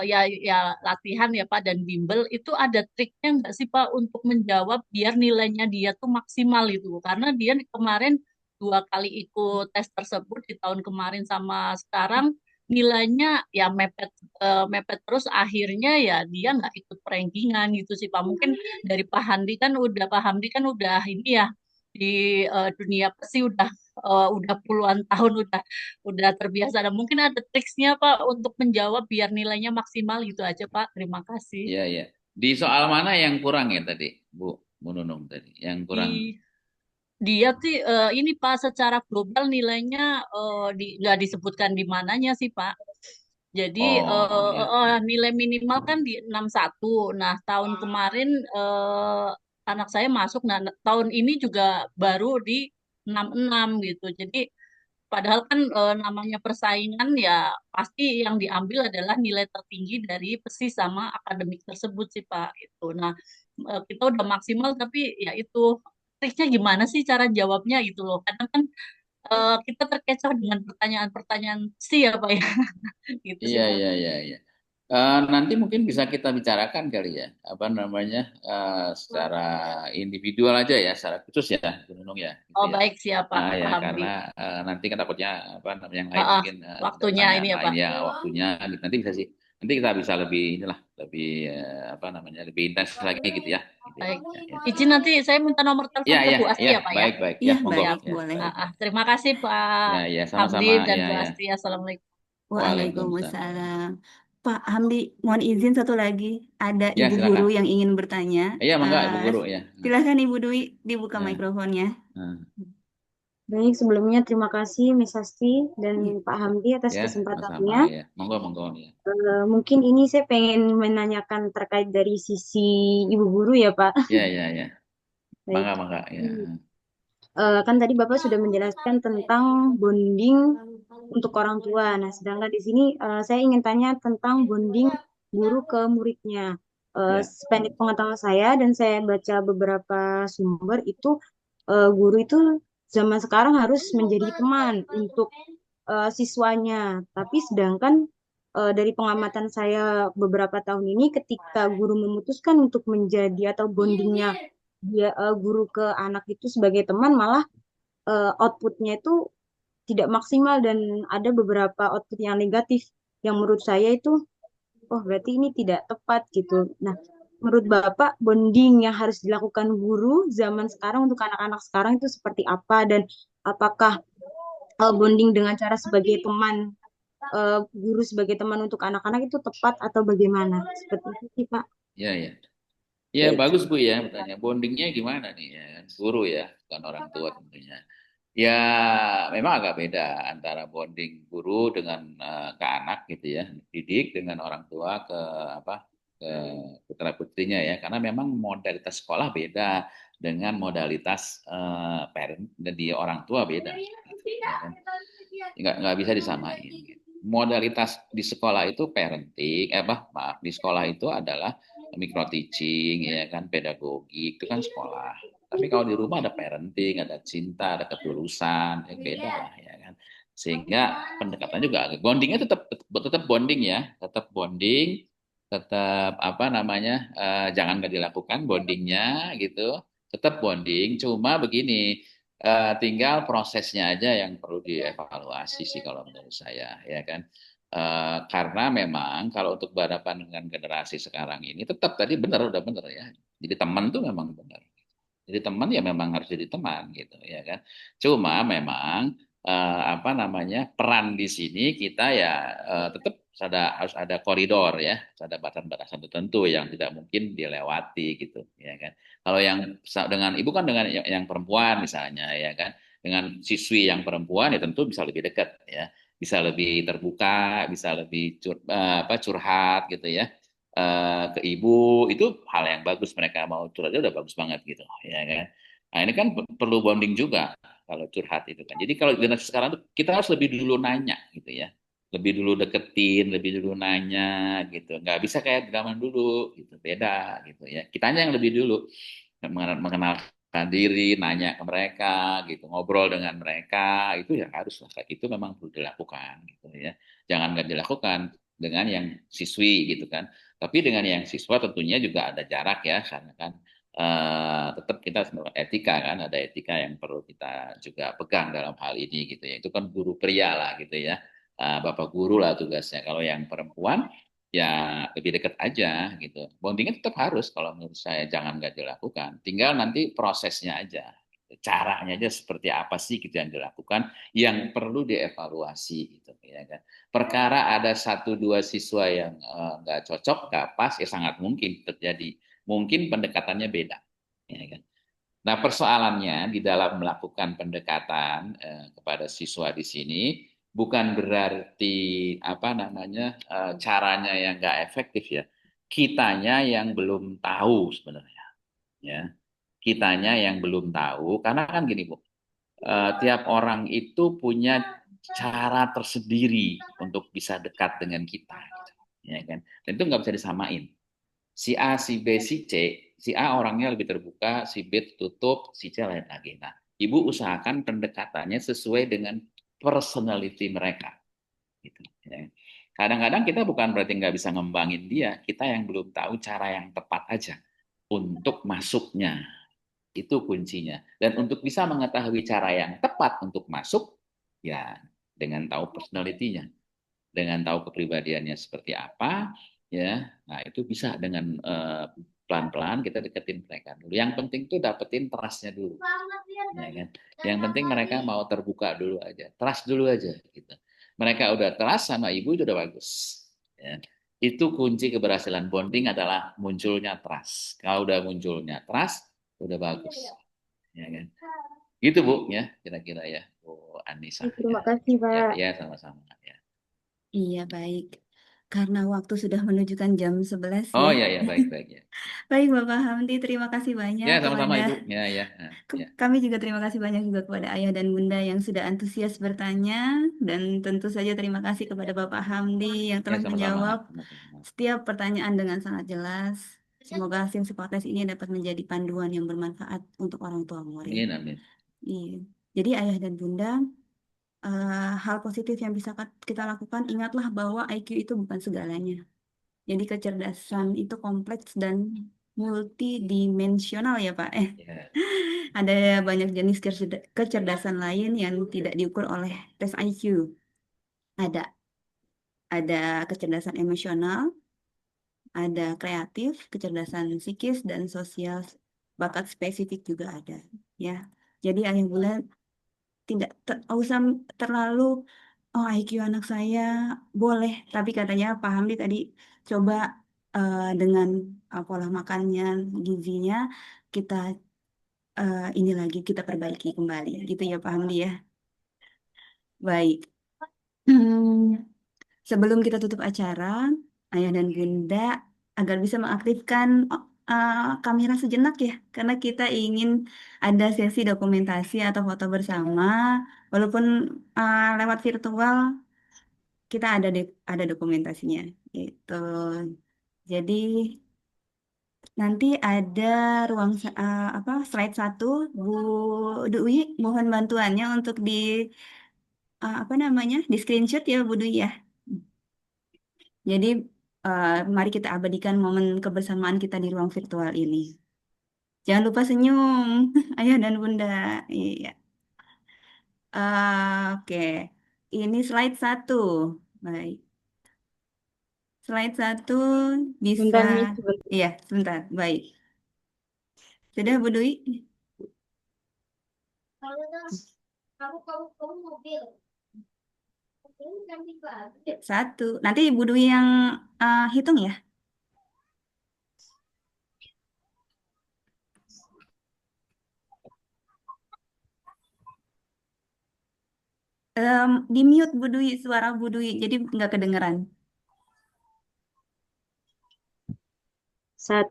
[SPEAKER 6] ya latihan ya Pak dan bimbel itu ada triknya nggak sih Pak untuk menjawab biar nilainya dia tuh maksimal itu karena dia kemarin 2 kali ikut tes tersebut di tahun kemarin sama sekarang nilainya ya mepet terus akhirnya ya dia nggak ikut perankingan gitu sih Pak mungkin dari Pak Hamdi kan udah ini ya di dunia pasti udah puluhan tahun udah terbiasa. Dan mungkin ada triksnya Pak untuk menjawab biar nilainya maksimal gitu aja Pak. Terima kasih.
[SPEAKER 1] Ya, ya. Di soal mana yang kurang ya tadi, Bu Nunung tadi? Yang kurang.
[SPEAKER 6] Di dia sih ini Pak secara global nilainya nggak disebutkan di mananya sih Pak. Jadi
[SPEAKER 1] Oh, ya.
[SPEAKER 6] nilai minimal kan di 61. Nah, tahun kemarin anak saya masuk, nah tahun ini juga baru di 66 gitu. Jadi padahal kan namanya persaingan ya pasti yang diambil adalah nilai tertinggi dari PESI sama akademik tersebut sih Pak. Itu. Nah, kita udah maksimal tapi ya itu triknya gimana sih cara jawabnya gitu loh. Kadang kan kita terkecoh dengan pertanyaan-pertanyaan sih ya Pak ya. Gitu sih
[SPEAKER 1] Iya,
[SPEAKER 6] Pak.
[SPEAKER 1] iya, iya, iya. Nanti mungkin bisa kita bicarakan kali ya, apa namanya, secara individual aja ya, secara khusus ya, Bu Nunung ya, gitu
[SPEAKER 6] Oh
[SPEAKER 1] ya.
[SPEAKER 6] baik siapa
[SPEAKER 1] Ya
[SPEAKER 6] Pak
[SPEAKER 1] karena
[SPEAKER 6] Hamdi.
[SPEAKER 1] nanti kan takutnya apa namanya yang lain
[SPEAKER 6] Ah,
[SPEAKER 1] mungkin ada
[SPEAKER 6] waktunya
[SPEAKER 1] pertanyaan
[SPEAKER 6] ini ya
[SPEAKER 1] lain
[SPEAKER 6] Pak.
[SPEAKER 1] ya waktunya nanti bisa sih, nanti kita bisa lebih inilah lebih apa namanya lebih intens lagi gitu ya, gitu ya.
[SPEAKER 6] Baik.
[SPEAKER 1] Ya, ya.
[SPEAKER 6] Izin nanti saya minta nomor telepon
[SPEAKER 1] Ya,
[SPEAKER 6] ke
[SPEAKER 1] ya,
[SPEAKER 6] Bu Asti
[SPEAKER 1] ya,
[SPEAKER 6] ya Pak ya.
[SPEAKER 1] baik, baik, ya,
[SPEAKER 3] Iya,
[SPEAKER 1] monggo,
[SPEAKER 6] Siap.
[SPEAKER 3] baik,
[SPEAKER 1] ya,
[SPEAKER 3] boleh.
[SPEAKER 1] baik, ya,
[SPEAKER 6] Terima kasih
[SPEAKER 1] ya,
[SPEAKER 6] Pak
[SPEAKER 1] ya,
[SPEAKER 6] Hamdi
[SPEAKER 1] sama-sama,
[SPEAKER 6] dan
[SPEAKER 1] ya,
[SPEAKER 6] Bu
[SPEAKER 1] ya,
[SPEAKER 6] Asti. Assalamualaikum.
[SPEAKER 1] waalaikumsalam.
[SPEAKER 3] Waalaikumsalam. Pak Hamdi, mohon izin satu lagi. Ada
[SPEAKER 1] Ya,
[SPEAKER 3] ibu guru
[SPEAKER 1] silakan.
[SPEAKER 3] yang ingin bertanya.
[SPEAKER 1] Iya, mangga, Ibu Guru ya.
[SPEAKER 3] Silakan Ibu Dwi, dibuka
[SPEAKER 1] Nah,
[SPEAKER 3] mikrofonnya.
[SPEAKER 1] nah.
[SPEAKER 7] Baik, sebelumnya terima kasih Miss Asti dan
[SPEAKER 3] Iya.
[SPEAKER 7] Pak Hamdi atas
[SPEAKER 1] Ya, sama-sama
[SPEAKER 7] kesempatannya.
[SPEAKER 1] ya. Monggo, monggo ya.
[SPEAKER 7] Mungkin ini saya pengen menanyakan terkait dari sisi ibu guru ya Pak.
[SPEAKER 1] Ya, ya, ya.
[SPEAKER 7] Baik,
[SPEAKER 1] Mangga, mangga ya.
[SPEAKER 7] kan tadi Bapak sudah menjelaskan tentang bonding untuk orang tua. Nah, sedangkan di sini saya ingin tanya tentang bonding guru ke muridnya.
[SPEAKER 1] Ya,
[SPEAKER 7] Sependek pengetahuan saya dan saya baca beberapa sumber itu guru itu zaman sekarang harus menjadi teman untuk siswanya. Tapi sedangkan dari pengamatan saya beberapa tahun ini, ketika guru memutuskan untuk menjadi atau bondingnya dia guru ke anak itu sebagai teman, malah outputnya itu tidak maksimal dan ada beberapa output yang negatif yang menurut saya itu, oh berarti ini tidak tepat gitu. Nah, menurut Bapak, bonding yang harus dilakukan guru zaman sekarang untuk anak-anak sekarang itu seperti apa dan apakah bonding dengan cara sebagai teman guru sebagai teman untuk anak-anak itu tepat atau bagaimana? Seperti itu sih, Pak.
[SPEAKER 1] ya, ya. Ya,
[SPEAKER 7] Baik.
[SPEAKER 1] bagus Bu ya bertanya. Bondingnya gimana nih ya? Guru ya, bukan orang tua tentunya. Ya, memang agak beda antara bonding guru dengan ke anak gitu ya, didik dengan orang tua ke apa ke putra putrinya ya, karena memang modalitas sekolah beda dengan modalitas parent dan di orang tua beda. Gitu, ya kan? Nggak bisa disamain. Gitu. Modalitas di sekolah itu parenting, maaf, di sekolah itu adalah micro teaching, ya kan, pedagogi, itu kan sekolah. Tapi kalau di rumah ada parenting, ada cinta, ada ketulusan, yang beda lah, ya kan. Sehingga pendekatan juga bondingnya tetap bonding ya, tetap bonding, tetap apa namanya, jangan nggak dilakukan bondingnya gitu, tetap bonding. Cuma begini, tinggal prosesnya aja yang perlu dievaluasi sih kalau menurut saya, ya kan. Karena memang kalau untuk berhadapan dengan generasi sekarang ini tetap tadi benar udah benar ya. Jadi teman tuh memang benar. Jadi teman ya memang harus jadi teman gitu ya kan. Cuma memang apa namanya peran di sini kita ya tetap harus ada koridor ya, ada batasan-batasan tertentu yang tidak mungkin dilewati gitu ya kan. Kalau yang dengan ibu kan dengan yang perempuan misalnya ya kan, dengan siswi yang perempuan ya tentu bisa lebih dekat ya, bisa lebih terbuka, bisa lebih curhat gitu ya ke ibu, itu hal yang bagus, mereka mau curhat aja udah bagus banget gitu ya kan. Nah ini kan perlu bonding juga kalau curhat itu kan. Jadi kalau generasi sekarang tuh kita harus lebih dulu nanya gitu ya, lebih dulu deketin, lebih dulu nanya gitu. Nggak bisa kayak zaman dulu gitu, beda gitu ya. Kitanya yang lebih dulu mengenalkan diri, nanya ke mereka gitu, ngobrol dengan mereka, itu ya harus lah, kayak itu memang perlu dilakukan gitu ya. Jangan nggak dilakukan dengan yang siswi gitu kan. Tapi dengan yang siswa tentunya juga ada jarak ya, karena kan tetap kita etika kan, ada etika yang perlu kita juga pegang dalam hal ini gitu ya. Itu kan guru pria lah gitu ya. Bapak guru lah tugasnya. Kalau yang perempuan ya lebih dekat aja gitu. Bondingnya tetap harus kalau menurut saya, jangan nggak dilakukan. Tinggal nanti prosesnya aja. Caranya aja seperti apa sih gitu yang dilakukan, yang perlu dievaluasi gitu ya kan. Perkara ada satu dua siswa yang nggak cocok, nggak pas, ya sangat mungkin terjadi. Mungkin pendekatannya beda. Ya kan? Nah, persoalannya di dalam melakukan pendekatan kepada siswa di sini bukan berarti apa namanya caranya yang nggak efektif ya. Kitanya yang belum tahu sebenarnya, ya. Kitanya yang belum tahu, karena kan gini Bu, tiap orang itu punya cara tersendiri untuk bisa dekat dengan kita, gitu. Ya kan? Dan itu nggak bisa disamain. Si A, si B, si C, si A orangnya lebih terbuka, si B tutup, si C lain lagi. Nah, Ibu usahakan pendekatannya sesuai dengan personality mereka. Gitu, ya. Kadang-kadang kita bukan berarti nggak bisa ngembangin dia, kita yang belum tahu cara yang tepat aja untuk masuknya. Itu kuncinya. Dan untuk bisa mengetahui cara yang tepat untuk masuk, ya dengan tahu personalitinya, dengan tahu kepribadiannya seperti apa, ya. Nah, itu bisa dengan pelan-pelan kita deketin mereka dulu. Yang penting tuh dapetin trust-nya dulu. Ya kan? Yang penting mereka mau terbuka dulu aja. Trust dulu aja gitu. Mereka udah trust sama ibu itu udah bagus. Ya. Itu kunci keberhasilan bonding adalah munculnya trust. Kalau udah munculnya trust, udah bagus. Ya kan? Gitu Bu ya, kira-kira ya Bu Anissa
[SPEAKER 7] Terima
[SPEAKER 1] ya.
[SPEAKER 7] kasih,
[SPEAKER 1] Ya,
[SPEAKER 7] Pak.
[SPEAKER 1] ya sama-sama ya.
[SPEAKER 3] Iya, baik. Karena waktu sudah menunjukkan jam 11
[SPEAKER 1] Oh
[SPEAKER 3] ya.
[SPEAKER 1] ya ya, baik-baik ya.
[SPEAKER 3] Baik, Bapak Hamdi, terima kasih banyak
[SPEAKER 1] Ya, sama-sama
[SPEAKER 3] kepada
[SPEAKER 1] Ibu. Ya ya. Ya.
[SPEAKER 3] kami juga terima kasih banyak juga kepada ayah dan bunda yang sudah antusias bertanya, dan tentu saja terima kasih kepada Bapak Hamdi yang
[SPEAKER 1] Ya,
[SPEAKER 3] telah
[SPEAKER 1] sama-sama.
[SPEAKER 3] menjawab
[SPEAKER 1] Sama-sama.
[SPEAKER 3] setiap pertanyaan dengan sangat jelas. Semoga hasil psikotes ini dapat menjadi panduan yang bermanfaat untuk orang tua murid.
[SPEAKER 1] Amin, amin.
[SPEAKER 3] Iya. Jadi ayah dan bunda, hal positif yang bisa kita lakukan, ingatlah bahwa IQ itu bukan segalanya. Jadi kecerdasan itu kompleks dan multidimensional ya Pak.
[SPEAKER 1] Ya.
[SPEAKER 3] Ada banyak jenis kecerdasan lain yang tidak diukur oleh tes IQ. Ada ada kecerdasan emosional, ada kreatif, kecerdasan psikis dan sosial, bakat spesifik juga ada. Ya, jadi ayah bulan tidak usah terlalu, oh IQ anak saya boleh, tapi katanya Pak Hamdi tadi coba dengan pola makannya, gizinya kita ini lagi kita perbaiki kembali, gitu ya Pak Hamdi ya. Baik. Sebelum kita tutup acara, ayah dan bunda agar bisa mengaktifkan kamera sejenak ya, karena kita ingin ada sesi dokumentasi atau foto bersama, walaupun lewat virtual kita ada dokumentasinya gitu. Jadi nanti ada ruang slide 1, Bu Dwi, mohon bantuannya untuk di apa namanya, di screenshot ya Bu Dwi ya. Jadi mari kita abadikan momen kebersamaan kita di ruang virtual ini. Jangan lupa senyum, ayah dan bunda. Iya. Oke, ini slide 1. Baik. Slide 1 bisa,
[SPEAKER 7] Bentar, Miss. Sebentar.
[SPEAKER 3] iya sebentar, baik. Sudah Bu Dwi? Satu. Nanti Bu Dwi yang hitung ya. Di mute Bu Dwi, suara Bu Dwi, jadi nggak kedengeran.
[SPEAKER 7] 1,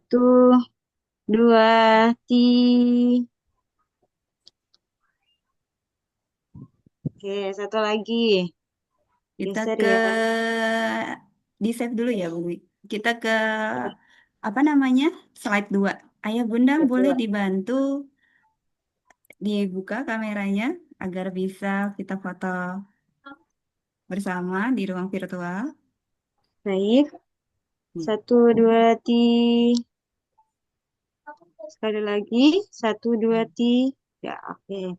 [SPEAKER 7] 2, 3. Oke, satu lagi.
[SPEAKER 3] Kita
[SPEAKER 7] Geser
[SPEAKER 3] ke
[SPEAKER 7] ya.
[SPEAKER 3] di save dulu ya, Bu. Kita ke apa namanya? Slide 2. Ayah Bunda boleh dibantu dibuka kameranya agar bisa kita foto bersama di ruang virtual.
[SPEAKER 7] Baik.
[SPEAKER 3] Hmm.
[SPEAKER 7] 1, 2, 3. Sekali lagi. 1, 2, 3. Oke.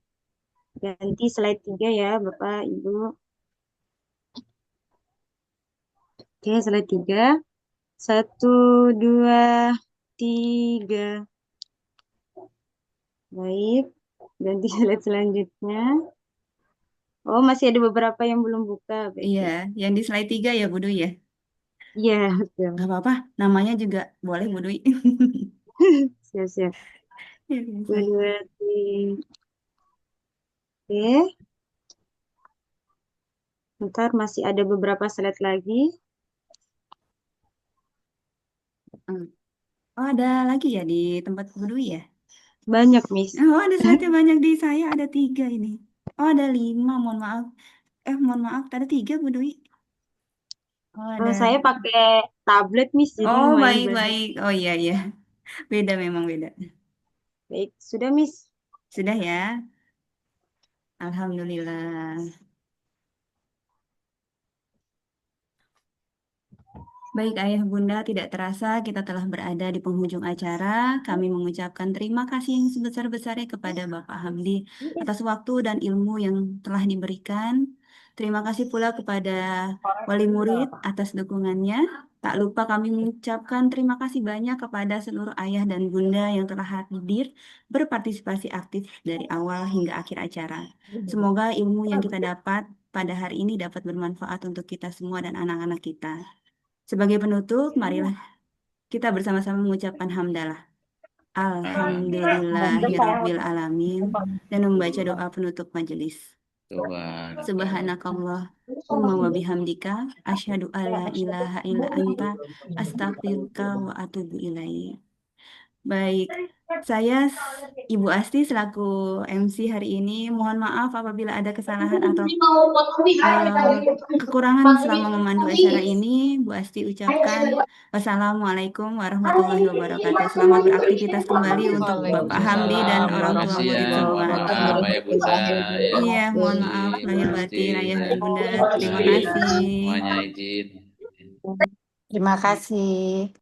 [SPEAKER 7] Ganti slide 3 ya, Bapak, Ibu. Oke, slide 3. 1, 2, 3. Baik. Ganti slide selanjutnya. Oh, masih ada beberapa yang belum buka. Baik,
[SPEAKER 3] Iya,
[SPEAKER 7] baik.
[SPEAKER 3] yang di slide 3 ya, Bu Dwi ya.
[SPEAKER 7] Iya, betul.
[SPEAKER 3] Gak apa-apa, namanya juga boleh, Bu Dwi.
[SPEAKER 7] Siap-siap.
[SPEAKER 3] Ya,
[SPEAKER 7] 1,
[SPEAKER 3] bisa.
[SPEAKER 7] 2, 3. Oke. Ntar masih ada beberapa slide lagi.
[SPEAKER 3] Hmm. Oh, ada lagi ya di tempat Bu Dwi ya?
[SPEAKER 7] Banyak, Miss.
[SPEAKER 3] Oh, ada slide banyak di saya, ada 3 ini. Oh, ada 5, mohon maaf. Mohon maaf, ada 3, Bu Dwi. Oh, ada.
[SPEAKER 7] Saya pakai tablet, Miss, jadi
[SPEAKER 3] Oh,
[SPEAKER 7] lumayan banyak.
[SPEAKER 3] baik-baik. Oh, iya, iya. Beda, memang beda.
[SPEAKER 7] Baik, sudah, Miss.
[SPEAKER 3] Sudah ya? Alhamdulillah. Baik Ayah Bunda, tidak terasa kita telah berada di penghujung acara. Kami mengucapkan terima kasih yang sebesar-besarnya kepada Bapak Hamdi atas waktu dan ilmu yang telah diberikan. Terima kasih pula kepada wali murid atas dukungannya. Tak lupa kami mengucapkan terima kasih banyak kepada seluruh ayah dan bunda yang telah hadir berpartisipasi aktif dari awal hingga akhir acara. Semoga ilmu yang kita dapat pada hari ini dapat bermanfaat untuk kita semua dan anak-anak kita. Sebagai penutup, marilah kita bersama-sama mengucapkan hamdalah. Alhamdulillahirabbil alamin dan membaca doa penutup majelis.
[SPEAKER 1] Tuhan.
[SPEAKER 3] Subhanakallahumma wa bihamdika asyhadu alla ilaha illa anta astaghfiruka wa atubu ilaik. Baik, saya Ibu Asti selaku MC hari ini mohon maaf apabila ada kesalahan atau kekurangan selama memandu acara ini. Bu Asti ucapkan wassalamualaikum warahmatullahi wabarakatuh. Selamat beraktivitas kembali untuk Bapak Hamdi dan
[SPEAKER 1] Waalaikumsalam.
[SPEAKER 3] orang tua
[SPEAKER 1] Makasih ya.
[SPEAKER 3] murid semua.
[SPEAKER 1] Mohon maaf Ayah Bunda ya.
[SPEAKER 3] Iya, mohon maaf
[SPEAKER 1] Izin, Bu
[SPEAKER 3] lahir
[SPEAKER 1] Asti
[SPEAKER 3] batin ayah dan
[SPEAKER 1] dan
[SPEAKER 3] bunda.
[SPEAKER 1] Bu
[SPEAKER 3] Terima
[SPEAKER 1] Dwi.
[SPEAKER 3] kasih.
[SPEAKER 1] Semuanya izin.
[SPEAKER 8] Terima kasih.